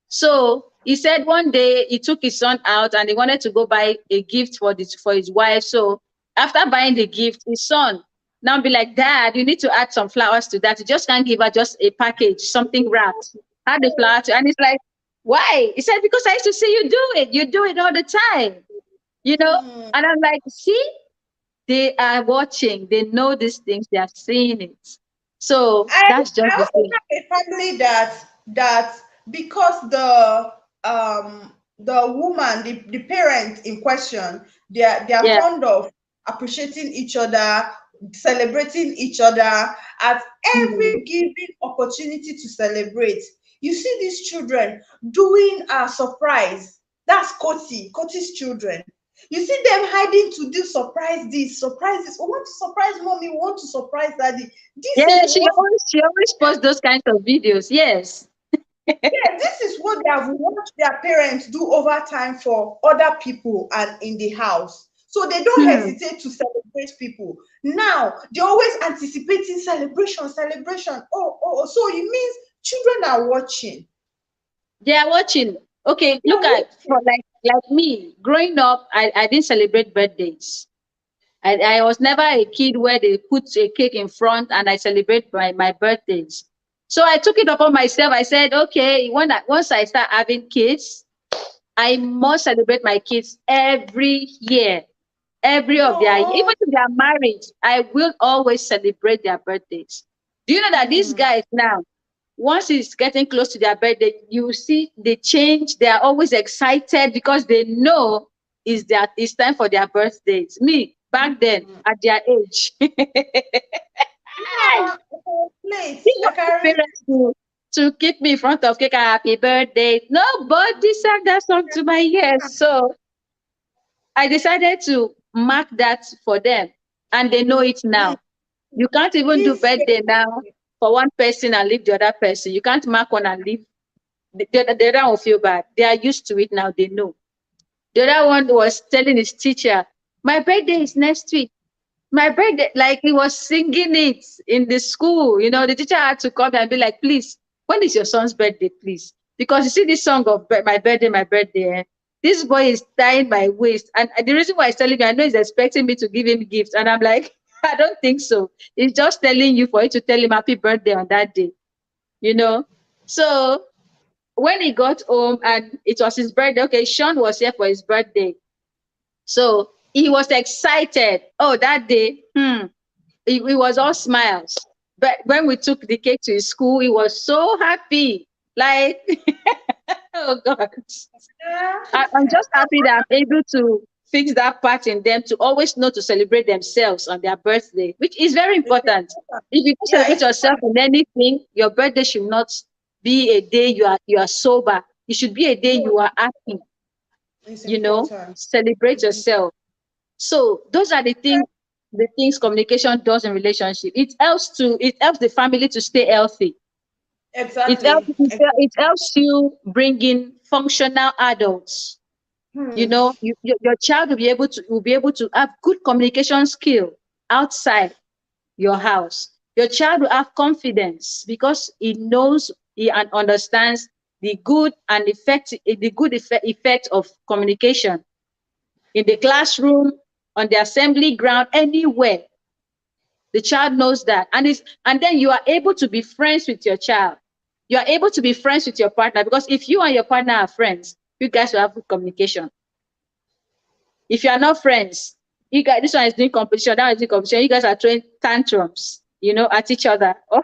So he said one day he took his son out and he wanted to go buy a gift for his wife. So after buying the gift, his son now be like, Dad, you need to add some flowers to that. You just can't give her just a package, something wrapped. Add the flower to, and it's like, why? He said, because I used to see you do it. You do it all the time, you know? Hmm. And I'm like, see, they are watching, they know these things, they are seeing it. So that's just I the also thing. have a family that because the woman, the parent in question, they're Yeah. fond of appreciating each other, celebrating each other at Mm. every given opportunity to celebrate. You see these children doing a surprise. That's Koti's children. You see them hiding to do surprise this, surprise this. We want to surprise mommy, we want to surprise daddy. This Yeah, is she what always she always posts those kinds of videos. Yes. yeah, this is what they have watched their parents do over time for other people and in the house. So they don't Hmm. hesitate to celebrate people. Now they're always anticipating celebration, celebration. Oh. So it means children are watching. They are watching. Okay, They're look at watching. for like me growing up. I didn't celebrate birthdays. I was never a kid where they put a cake in front and I celebrate my birthdays. So I took it upon myself. I said, okay, once I start having kids, I must celebrate my kids every year, every of their year. Even Oh, if they are married, I will always celebrate their birthdays. Do you know that these hmm. guys now, once it's getting close to their birthday, you see they change. They are always excited because they know it's time for their birthdays. Me back then at their age, Yeah, plate. see I what can relate. parents do. to keep me in front of cake. Happy birthday. Nobody sang that song to my ears. So I decided to mark that for them. And they know it Hmm. now. You can't even do This birthday now for one person and leave the other person. You can't mark one and leave. The other one will feel bad. They are used to it now. They know. The other one was telling his teacher, my birthday is next week. My birthday, like he was singing it in the school. You know, the teacher had to come and be like, please, when is your son's birthday, please? Because you see this song of my birthday, eh? This boy is tying my waist. And the reason why he's telling me, I know he's expecting me to give him gifts. And I'm like, I don't think so. He's just telling you for you to tell him happy birthday on that day, you know? So when he got home and it was his birthday, okay, Sean was here for his birthday. So he was excited. Oh, that day, it was all smiles. But when we took the cake to his school, he was so happy. Like, oh God. I'm just happy that I'm able to fix that part in them to always know to celebrate themselves on their birthday, which is very important. If you don't yeah, celebrate it's yourself in anything, your birthday should not be a day you are sober. It should be a day you are happy, it's you know, important. celebrate yourself. So those are the things communication does in relationship. It helps the family to stay healthy. Exactly. It helps you bring in functional adults. You Hmm. know, your child will be able to have good communication skill outside your house. Your child will have confidence because he knows he and understands the good and effect of communication in the classroom, on the assembly ground, anywhere. The child knows that. And then you are able to be friends with your child. You are able to be friends with your partner because if you and your partner are friends, you guys will have good communication. If you are not friends, you guys, this one is doing competition, that one is doing competition, you guys are throwing tantrums, at each other. Oh,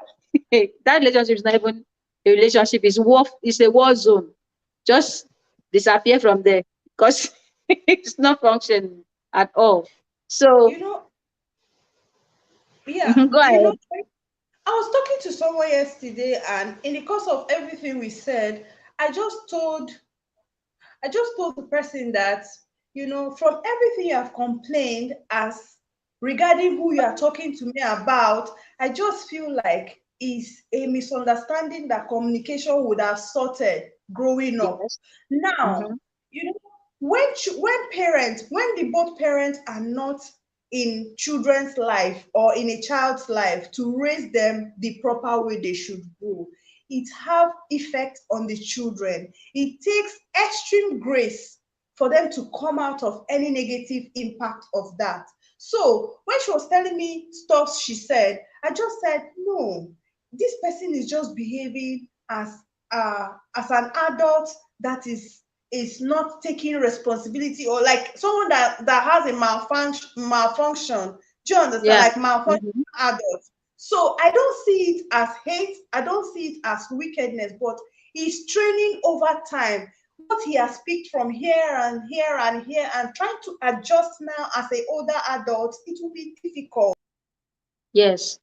that relationship is not even a relationship, it's a war zone. Just disappear from there because it's not functioning at all. So You know, yeah, go you know, ahead. I was talking to someone yesterday, and in the course of everything we said, I just told I just told the person that, from everything you have complained as regarding who you are talking to me about, I just feel like it's a misunderstanding that communication would have sorted growing up. Yes. Now, Mm-hmm. you know, when the both parents are not in children's life or in a child's life to raise them the proper way they should go, it have effect on the children. It takes extreme grace for them to come out of any negative impact of that. So when she was telling me stuff she said, I just said, no, this person is just behaving as an adult that is not taking responsibility, or like someone that has a malfunction. Do you understand? Yeah. Like malfunction Mm-hmm. adult. So I don't see it as hate, I don't see it as wickedness, but he's training over time. What he has picked from here and here and here and trying to adjust now as an older adult, it will be difficult. Yes.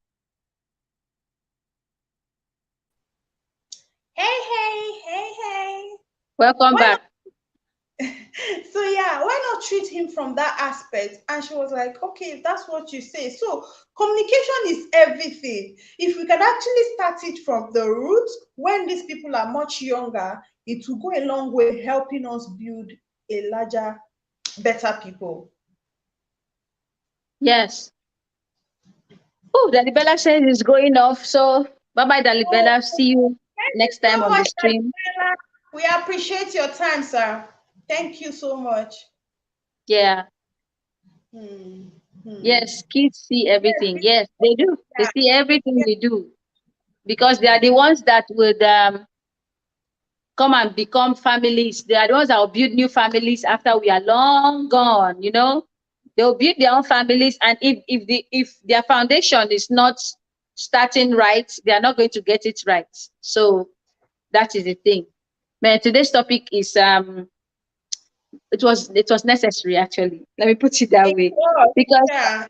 Hey, hey, hey, hey. Welcome Why back. not? So yeah, why not treat him from that aspect? And she was like, okay, if that's what you say. So communication is everything. If we can actually start it from the root when these people are much younger, it will go a long way helping us build a larger, better people. Yes. Oh, Dalibella says it's going off. So bye bye, Oh, Dalibella. See you thank you next time so on the much, stream. Adela. We appreciate your time, sir. Thank you so much. Yeah. Hmm. Hmm. Yes, kids see Yes, everything. Yes, they do. They yeah, see everything yeah. we do because they are the ones that would come and become families. They are the ones that will build new families after we are long gone. They'll build their own families, and if their foundation is not starting right, they are not going to get it right. So that is the thing. Man, today's topic is it was necessary actually. Let me put it that It way. was, Because yeah.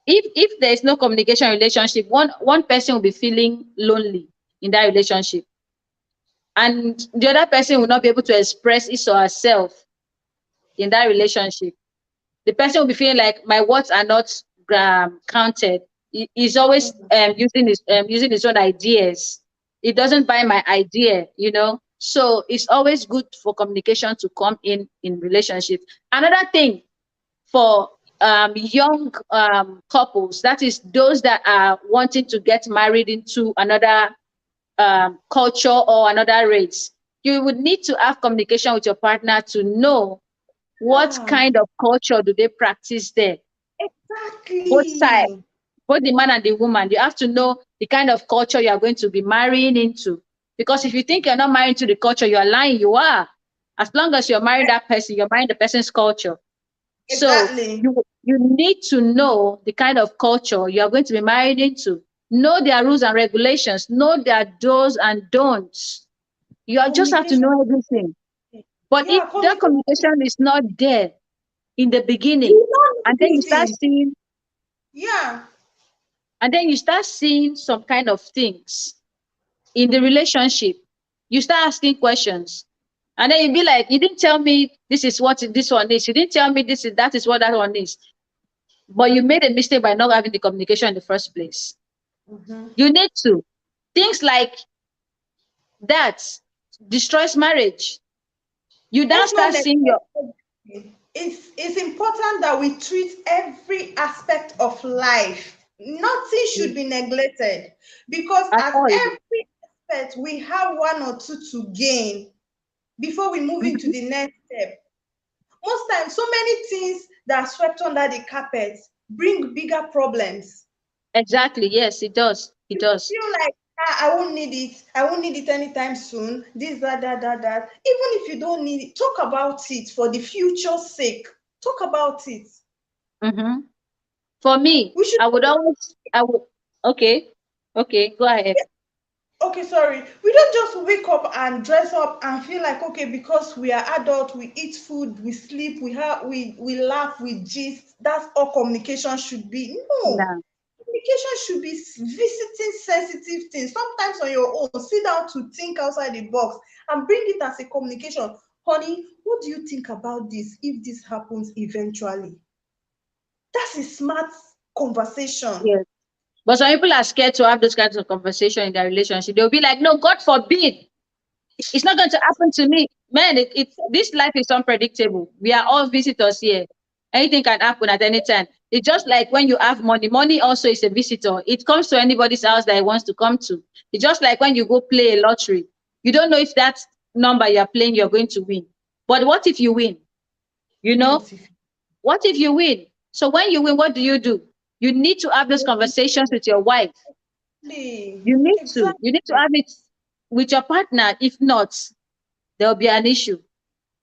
if there is no communication relationship, one person will be feeling lonely in that relationship. and the other person will not be able to express his or herself in that relationship. The person will be feeling like my words are not counted. He's always using his own ideas. He doesn't buy my idea, you know. So it's always good for communication to come in relationship. Another thing for young couples, that is those that are wanting to get married into another culture or another race, you would need to have communication with your partner to know what Yeah, kind of culture do they practice there. Both sides, exactly. both the man and the woman, you have to know the kind of culture you are going to be marrying into. Because if you think you're not married to the culture, you are lying. You are. As long as you're marrying that person, you're marrying the person's culture. So Exactly. you need to know the kind of culture you are going to be married into. Know their rules and regulations. Know their do's and don'ts. You just have to Communication. know everything. But if Yeah, that communication. communication is not there in the beginning, You don't know and then you these start things. seeing, Yeah. some kind of things in the relationship, you start asking questions. And then you be like, you didn't tell me this is what this one is. You didn't tell me that is what that one is. But you made a mistake by not having the communication in the first place. Mhm. You need to. Things like that destroys marriage. You now Let's not start seeing your neglect it. It's important that we treat every aspect of life. Nothing should be neglected because at at all. every aspect we have one or two to gain before we move into Mhm. the next step. Most times, so many things that are swept under the carpet bring bigger problems. Exactly. Yes, it does. It You does. feel like, ah, I won't need it. I won't need it anytime soon. This, that. Even if you don't need it, talk about it for the future's sake. Talk about it. Hmm. For me, We should, I would, okay, okay, go ahead. okay, sorry. We don't just wake up and dress up and feel like, okay, because we are adult, we eat food, we sleep, we laugh, we gist. That's all communication should be. No. Yeah. Communication should be visiting sensitive things. Sometimes on your own, sit down to think outside the box and bring it as a communication. Honey, what do you think about this if this happens eventually? That's a smart conversation. Yes. But some people are scared to have those kinds of conversation in their relationship. They'll be like, no, God forbid. It's not going to happen to me. Man, this life is unpredictable. We are all visitors here. Anything can happen at any time. It's just like when you have money. Money also is a visitor. It comes to anybody's house that it wants to come to. It's just like when you go play a lottery. You don't know if that number you're playing, you're going to win. But what if you win? You know, What if what if you win? So when you win, what do? You need to have those conversations with your wife. exactly? You need to. You need to Exactly. have it with your partner. If not, there'll be an issue.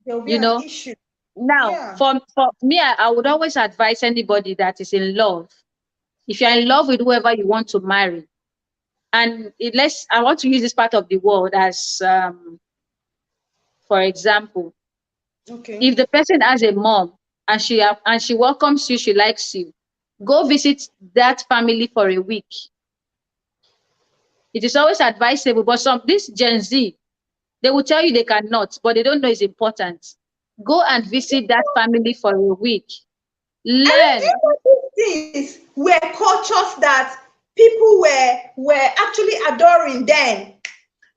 There will be You an know. issue. Now, Yeah. for me, I would always advise anybody that is in love. If you're in love with whoever you want to marry, and I want to use this part of the world as, for example, Okay. if the person has a mom and she welcomes you, she likes you, go visit that family for a week. It is always advisable, but some this Gen Z, they will tell you they cannot, but they don't know it's important. Go and visit that family for a week. And do Learn. you know these things were cultures that people were actually adoring then?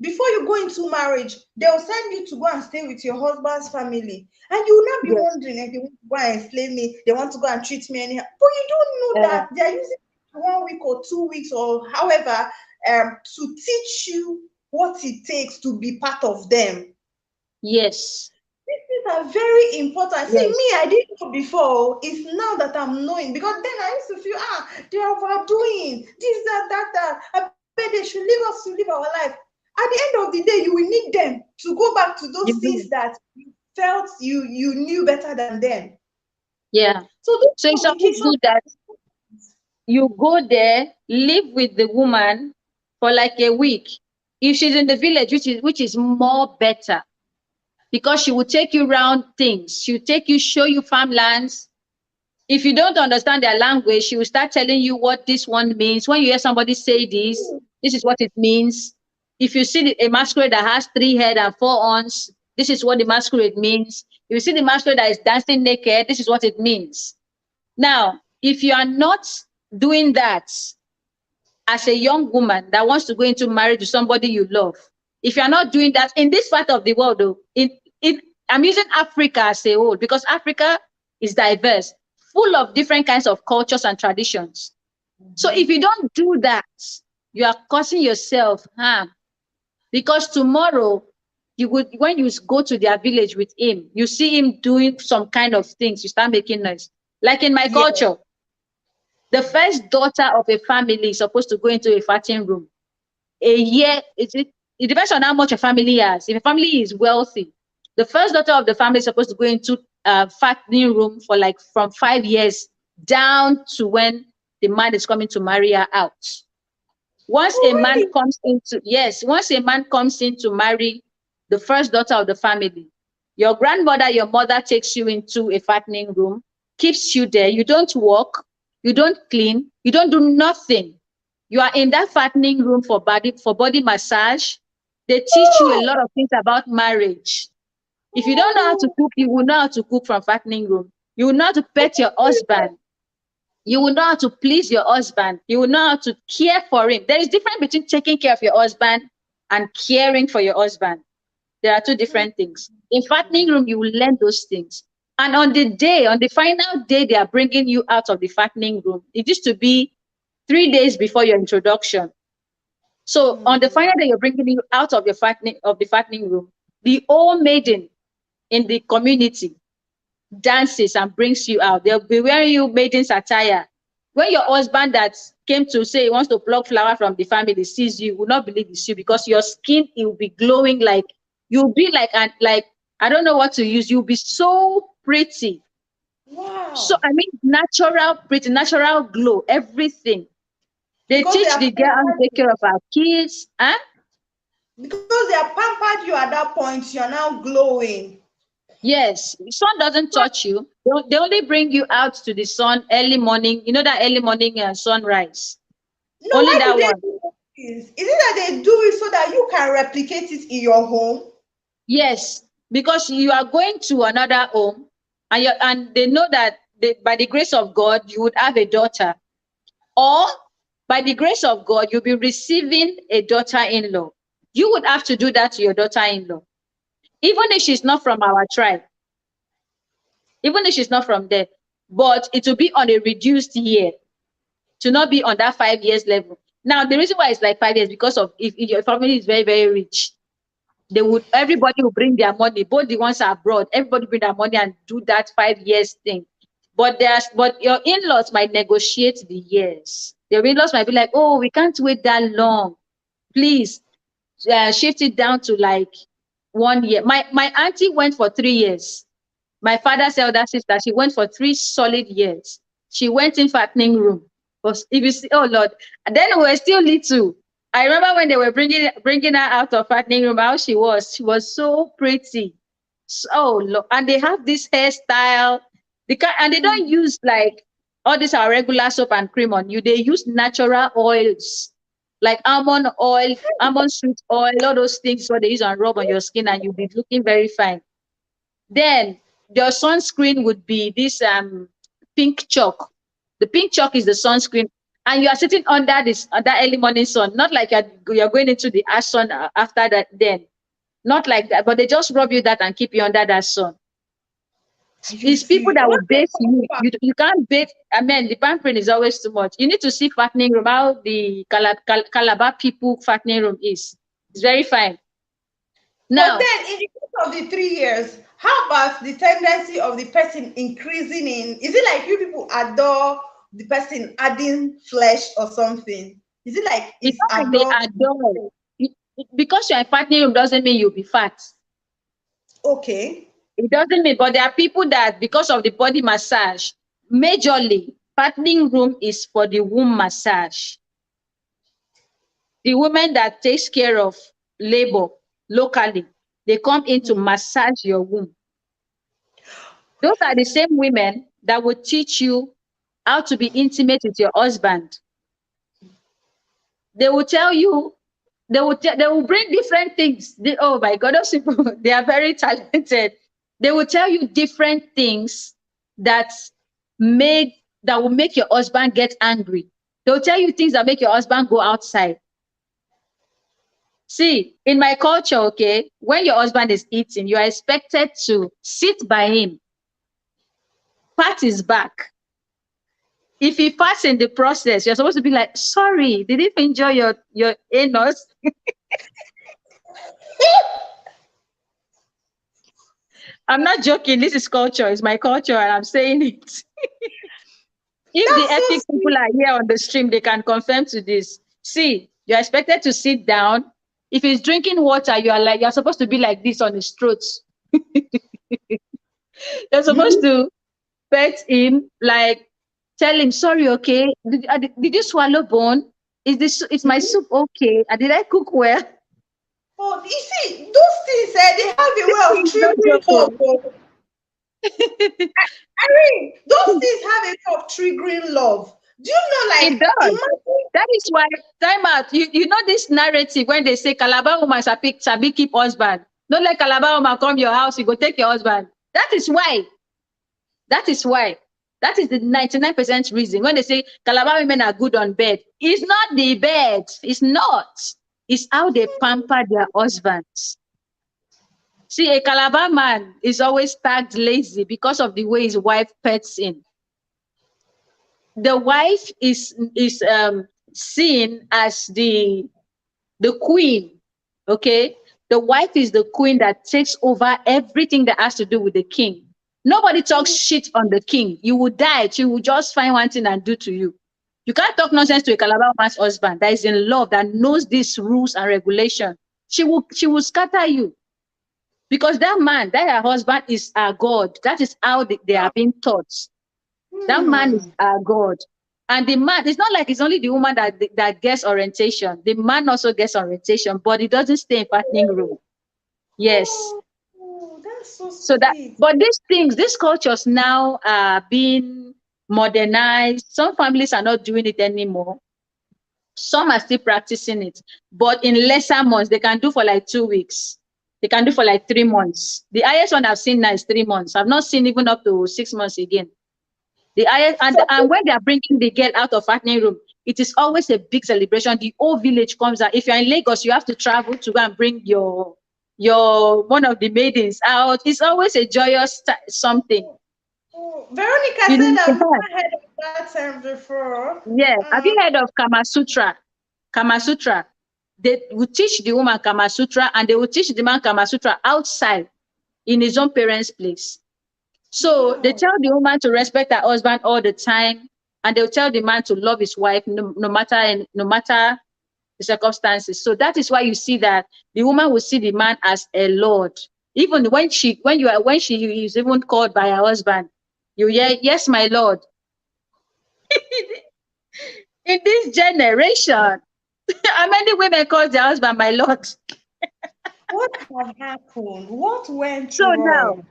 Before you go into marriage, they'll send you to go and stay with your husband's family. And you will not be Yes. wondering if they want to go and enslave me, they want to go and treat me anyhow. But you don't know Uh, that they're using 1 week or 2 weeks or however to teach you what it takes to be part of them. yes. These are very important. See, Yes. me, I didn't know before. It's now that I'm knowing because then I used to feel, they are overdoing this, that. I bet they should leave us to live our life. At the end of the day, you will need them to go back to those You things do. that you felt you knew better than them. Yeah. So those So it's always communication, good that you go there, live with the woman for like a week. If she's in the village, which is more better, because she will take you around things. She'll take you, show you farmlands. If you don't understand their language, she will start telling you what this one means. When you hear somebody say this is what it means. If you see a masquerade that has 3 heads and 4 horns, this is what the masquerade means. If you see the masquerade that is dancing naked, this is what it means. Now, if you are not doing that as a young woman that wants to go into marriage to somebody you love, if you are not doing that in this part of the world, though, I'm using Africa as a whole because Africa is diverse, full of different kinds of cultures and traditions. So if you don't do that, you are causing yourself harm. Because tomorrow, you would, when you go to their village with him, you see him doing some kind of things, you start making noise. Like in my culture, the first daughter of a family is supposed to go into a fattening room. A year, it depends on how much a family has. If a family is wealthy, the first daughter of the family is supposed to go into a fattening room for like from 5 years down to when the man is coming to marry her out. Once a man comes into, once a man comes in to marry the first daughter of the family, your grandmother, your mother takes you into a fattening room, keeps you there. You don't walk, you don't clean, you don't do nothing. You are in that fattening room for body massage. They teach you a lot of things about marriage. If you don't know how to cook, you will know how to cook from fattening room. You will know how to pet your husband. You will know how to please your husband. You will know how to care for him. There is difference between taking care of your husband and caring for your husband. There are two different things. In fattening room, you will learn those things. And on the final day, they are bringing you out of the fattening room. It used to be 3 days before your introduction. So on the final day, you're bringing you out of the fattening room. The old maiden in the community dances and brings you out. They'll be wearing you maiden's attire. When your husband that came to say he wants to pluck flower from the family sees you, will not believe it's you because your skin, it will be glowing like you'll be like I don't know what to use. You'll be so pretty. Wow. So I mean, natural pretty, natural glow, everything. They Because teach the girl how to take care of our kids, huh? Because they are pampered you at that point, you're now glowing. Yes, the sun doesn't touch you. They only bring you out to the sun early morning. You know that early morning sunrise. No, Only why do that they one. do this? Is it that they do it so that you can replicate it in your home? Yes, because you are going to another home, and they know that by the grace of God you would have a daughter, or by the grace of God you'll be receiving a daughter-in-law. You would have to do that to your daughter-in-law, even if she's not from our tribe, even if she's not from there, but it will be on a reduced year, to not be on that 5 years level. Now, the reason why it's like 5 years because of if your family is very, very rich, everybody will bring their money, both the ones abroad, everybody bring their money and do that 5 years thing. But your in-laws might negotiate the years. Your in-laws might be like, oh, we can't wait that long. Please shift it down to like 1 year. My auntie went for 3 years. My father's elder sister, she went for 3 solid years. She went in fattening room. But if you see, oh Lord, and then we were still little. I remember when they were bringing her out of fattening room, how she was. She was so pretty. So Lord. And they have this hairstyle. And they don't use like all this our regular soap and cream on you. They use natural oils like almond oil, almond sweet oil, all those things what they use and rub on your skin, and you'll be looking very fine. Then your sunscreen would be this pink chalk. The pink chalk is the sunscreen, and you are sitting under that early morning sun, not like you're going into the ash sun after that. Then, not like that, but they just rub you that and keep you under that sun. It's people that will bathe you. You can't bathe. I mean, the pampering is always too much. You need to see fattening room, how the Calabar people fattening room is. It's very fine. Now, but then in the course of the 3 years, how about the tendency of the person increasing in? Is it like you people adore the person adding flesh or something? Is it like it's adore? Because you're in fattening room doesn't mean you'll be fat. Okay. It doesn't mean, but there are people that because of the body massage, majorly, fattening room is for the womb massage. The women that takes care of labor locally, they come in to massage your womb. Those are the same women that will teach you how to be intimate with your husband. They will tell you they will bring different things. Oh my God, those people, they are very talented. They will tell you different things that will make your husband get angry. They'll tell you things that make your husband go outside. See, in my culture, okay, when your husband is eating, you are expected to sit by him, pat his back. If he farts in the process, you're supposed to be like, sorry, did you enjoy your anus? I'm not joking. This is culture. It's my culture, and I'm saying it. If the ethics people are here on the stream, they can confirm to this. See, you're expected to sit down. If he's drinking water, you're supposed to be like this on his throat. You're supposed to pet him, like tell him, sorry, okay. Did you swallow bone? Is my soup okay? Did I cook well? Oh, you see, those things, they have a way of triggering love. I mean, those things have a way of triggering love. Do you know, like, it does. That is why, time out. You know this narrative when they say Calabar woman sabi keep husband. Don't let Calabar woman come your house, you go take your husband. That is why. That is why. That is the 99% reason. When they say Calabar women are good on bed, it's not the bed. It's not. It's how they pamper their husbands. See, a Calabar man is always tagged lazy because of the way his wife pets him. The wife is seen as the queen. Okay, the wife is the queen that takes over everything that has to do with the king. Nobody talks shit on the king. You will die. She will just find one thing and do to you. You can't talk nonsense to a Calabar man's husband that is in love, that knows these rules and regulations. She will scatter you. Because that man, that her husband is our God. That is how they are being taught. That man is our God. And the man, it's not like it's only the woman that gets orientation. The man also gets orientation, but he doesn't stay in fattening room. Yes. Oh, that's so sweet. But these cultures now are being modernized. Some families are not doing it anymore. Some are still practicing it, but in lesser months. They can do for like 2 weeks. They can do for like 3 months. The highest one I've seen now is 3 months. I've not seen even up to 6 months again. The highest, and when they are bringing the girl out of fattening room, it is always a big celebration. The whole village comes out. If you're in Lagos, you have to travel to go and bring your one of the maidens out. It's always a joyous something. Oh, Veronica said I've never heard of that term before. Yeah. Have you heard of Kama Sutra? Kama Sutra. They will teach the woman Kama Sutra, and they will teach the man Kama Sutra outside in his own parents' place. So they tell the woman to respect her husband all the time, and they'll tell the man to love his wife no matter the circumstances. So that is why you see that the woman will see the man as a lord. Even when she is even called by her husband, you hear, yes, my lord. In this generation, how many women call their husband my lord? What has happened? What went so wrong? Now,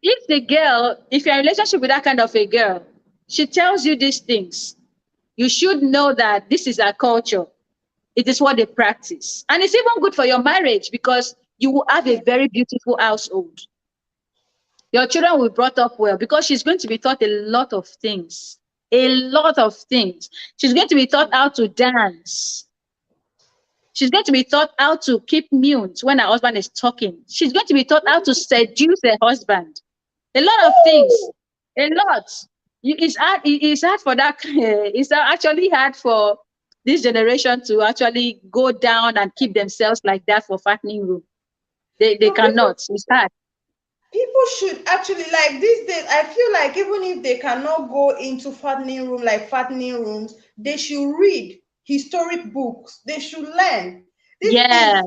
if you're in a relationship with that kind of a girl, she tells you these things, you should know that this is our culture. It is what they practice. And it's even good for your marriage, because you will have a very beautiful household. Your children will be brought up well, because she's going to be taught a lot of things. A lot of things. She's going to be taught how to dance. She's going to be taught how to keep mute when her husband is talking. She's going to be taught how to seduce her husband. A lot of things. A lot. It's hard for that. It's actually hard for this generation to actually go down and keep themselves like that for fattening room. They cannot. It's hard. People should actually, like these days, I feel like even if they cannot go into fattening room, like fattening rooms, they should read historic books. They should learn. This is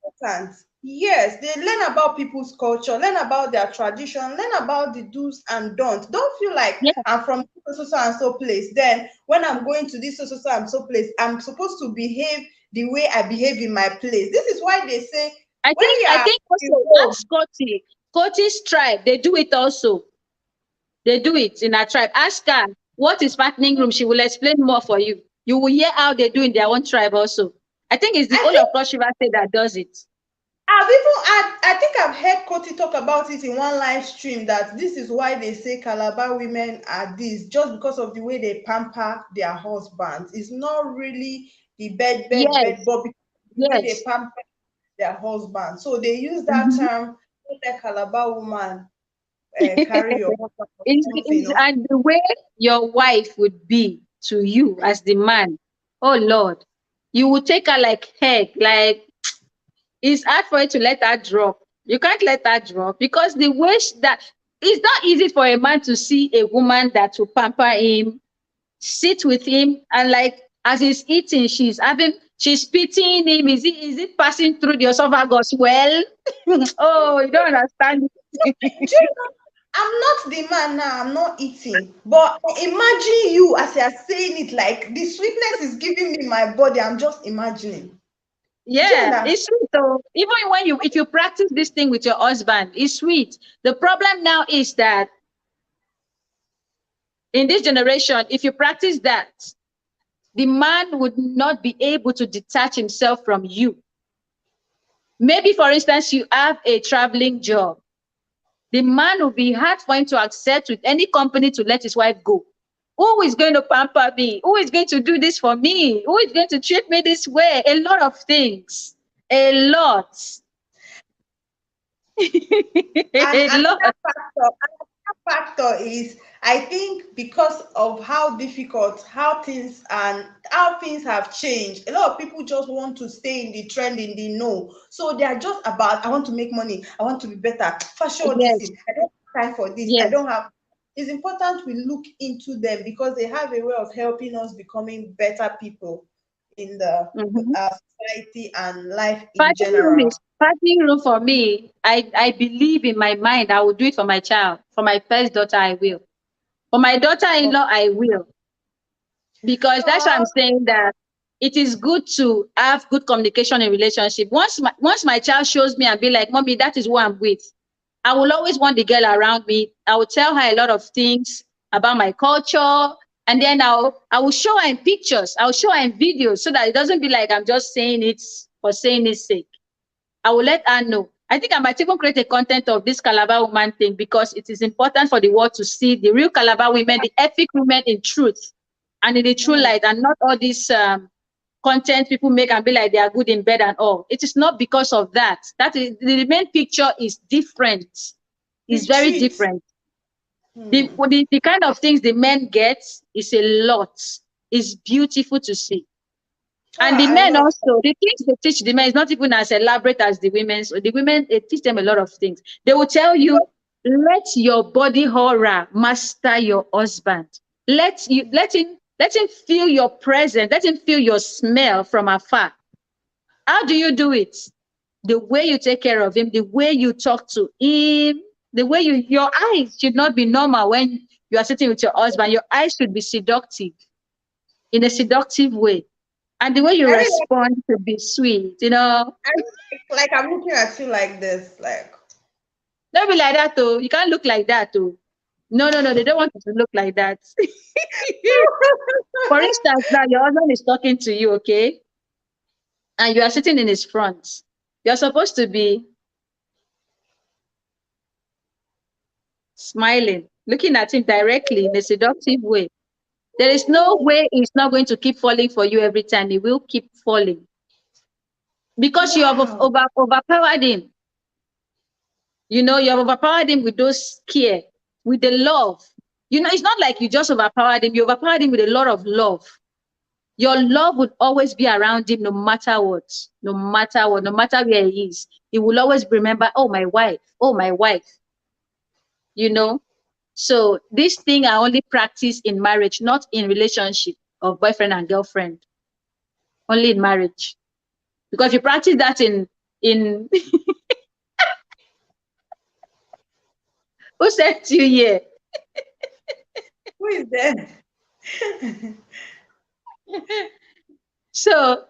important. Yes, they learn about people's culture, learn about their tradition, learn about the do's and don'ts. Don't feel like I'm from so and so place. Then when I'm going to this so and so place, I'm supposed to behave the way I behave in my place. This is why they say, I think also ask Scottish tribe, they do it also. They do it in our tribe. Ask her what is fattening room. She will explain more for you. You will hear how they do in their own tribe also. I think it's the whole of Cross River State that does it. I think I've heard Koti talk about it in one live stream, that this is why they say Calabar women are this, just because of the way they pamper their husbands. It's not really the bed, but because of the way they pamper their husbands. So they use that term, let Calabar woman carry your husband. And the way your wife would be to you as the man, oh Lord, you would take her like heck, like it's hard for you to let her drop. You can't let her drop because the way that it's not easy for a man to see a woman that will pamper him, sit with him, and like as he's eating, she's pitying him. Is it passing through the esophagus well? Oh, you don't understand. I'm not the man now, I'm not eating. But imagine you as you are saying it, like the sweetness is giving me my body. I'm just imagining. Yeah, it's sweet though. Even if you practice this thing with your husband, it's sweet. The problem now is that in this generation, if you practice that, the man would not be able to detach himself from you. Maybe, for instance, you have a traveling job. The man will be hard for him to accept with any company to let his wife go. Who is going to pamper me? Who is going to do this for me? Who is going to treat me this way? A lot of things. A lot. Another factor is, I think, because of how difficult, how things have changed. A lot of people just want to stay in the trend, in the know. So they are just about, I want to make money, I want to be better. For sure, this is, I don't have time for this. I don't have. It's important we look into them because they have a way of helping us becoming better people in the society and life in general. Party room for me, I believe in my mind, I will do it for my child. For my first daughter, I will. For my daughter-in-law, I will. Because that's why I'm saying that it is good to have good communication in relationship. Once my child shows me and be like, Mommy, that is who I'm with, I will always want the girl around me. I will tell her a lot of things about my culture. And then I will show her in pictures. I'll show her in videos so that it doesn't be like I'm just saying it for saying its sake. I will let her know. I think I might even create a content of this Calabar woman thing because it is important for the world to see the real Calabar women, the epic women in truth and in the true light, and not all this content people make and be like they are good in bed and all. It is not because of that. That is, the main picture is different. It's very different. The kind of things the men get is a lot. It's beautiful to see. And the men also, the things they teach the men is not even as elaborate as the women. So the women, they teach them a lot of things. They will tell you, let your body horror master your husband. Let him feel your presence. Let him feel your smell from afar. How do you do it? The way you take care of him, the way you talk to him, the way your eyes should not be normal when you are sitting with your husband. Your eyes should be seductive, in a seductive way. And the way you respond to be sweet, you know. Like I'm looking at you like this, like. Don't be like that, though. You can't look like that, though. No. They don't want you to look like that. For instance, now your husband is talking to you, okay? And you are sitting in his front. You're supposed to be smiling, looking at him directly in a seductive way. There is no way he's not going to keep falling for you every time. He will keep falling. Because you have overpowered him. You know, you have overpowered him with those care, with the love. You know, it's not like you just overpowered him. You overpowered him with a lot of love. Your love would always be around him no matter what, no matter where he is. He will always remember, oh, my wife, you know. So this thing I only practice in marriage, not in relationship of boyfriend and girlfriend, only in marriage. Because if you practice that in who sent you here? Who is there? So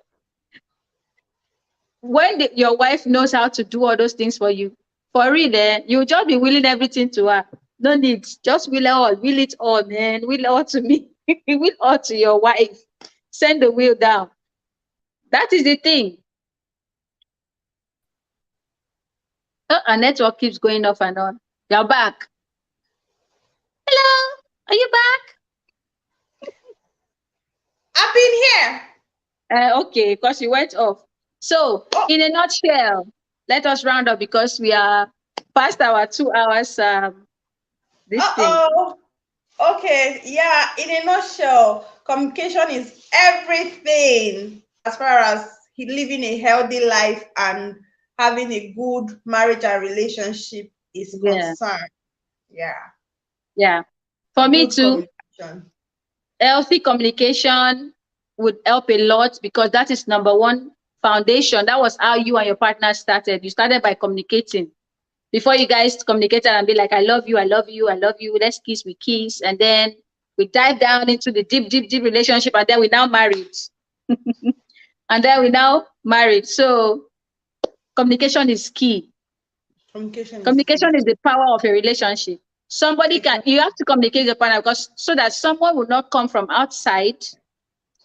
when your wife knows how to do all those things for you, for real, you'll just be willing everything to her. No need, just will it all, man. Will it all to me. Will all to your wife. Send the will down. That is the thing. Oh, our network keeps going off and on. You're back. Hello, are you back? I've been here. Okay, because you went off. So, in a nutshell, let us round up because we are past our 2 hours. This thing. Okay, yeah, in a nutshell, communication is everything as far as living a healthy life and having a good marriage and relationship is concerned. Yeah. For me Good too, communication. healthy communication would help a lot because that is number one foundation. That was how you and your partner started. You started by communicating. Before you guys communicated and be like, I love you, I love you, I love you, let's kiss, we kiss. And then we dive down into the deep, deep, deep relationship. And then we now married. So communication is key. Communication is the power of a relationship. You have to communicate with your partner because so that someone will not come from outside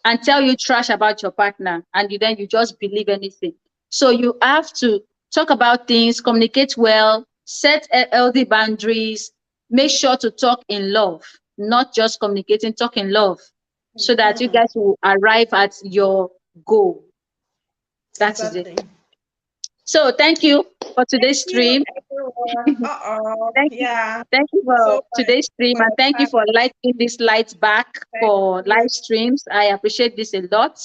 and tell you trash about your partner and you just believe anything. So you have to talk about things, communicate well, set healthy boundaries, make sure to talk in love, not just communicating, talk in love, so that you guys will arrive at your goal. That is it. So thank you for today's stream. Thank you for today's stream, and thank you for lighting this light back for live streams. I appreciate this a lot.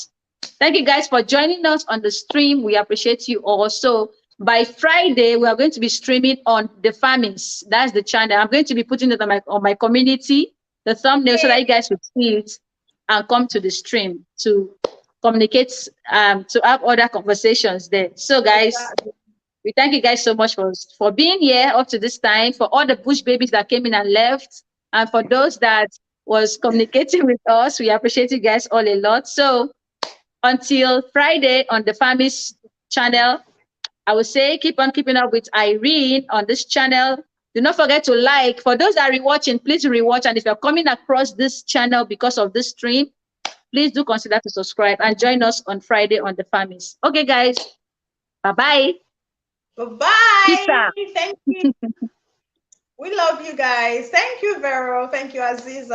Thank you guys for joining us on the stream. We appreciate you also. By Friday, we are going to be streaming on the Famines. That's the channel. I'm going to be putting it on my community, the thumbnail, so that you guys will see it and come to the stream to communicate, to have other conversations there. So guys, we thank you guys so much for being here up to this time, for all the bush babies that came in and left, and for those that was communicating with us. We appreciate you guys all a lot. So until Friday on the Famines channel, I would say keep on keeping up with Irene on this channel. Do not forget to like. For those that are rewatching, please rewatch. And if you're coming across this channel because of this stream, please do consider to subscribe and join us on Friday on the Famines. Okay, guys. Bye-bye. Bye-bye. Thank you. We love you guys. Thank you, Vero. Thank you, Aziza.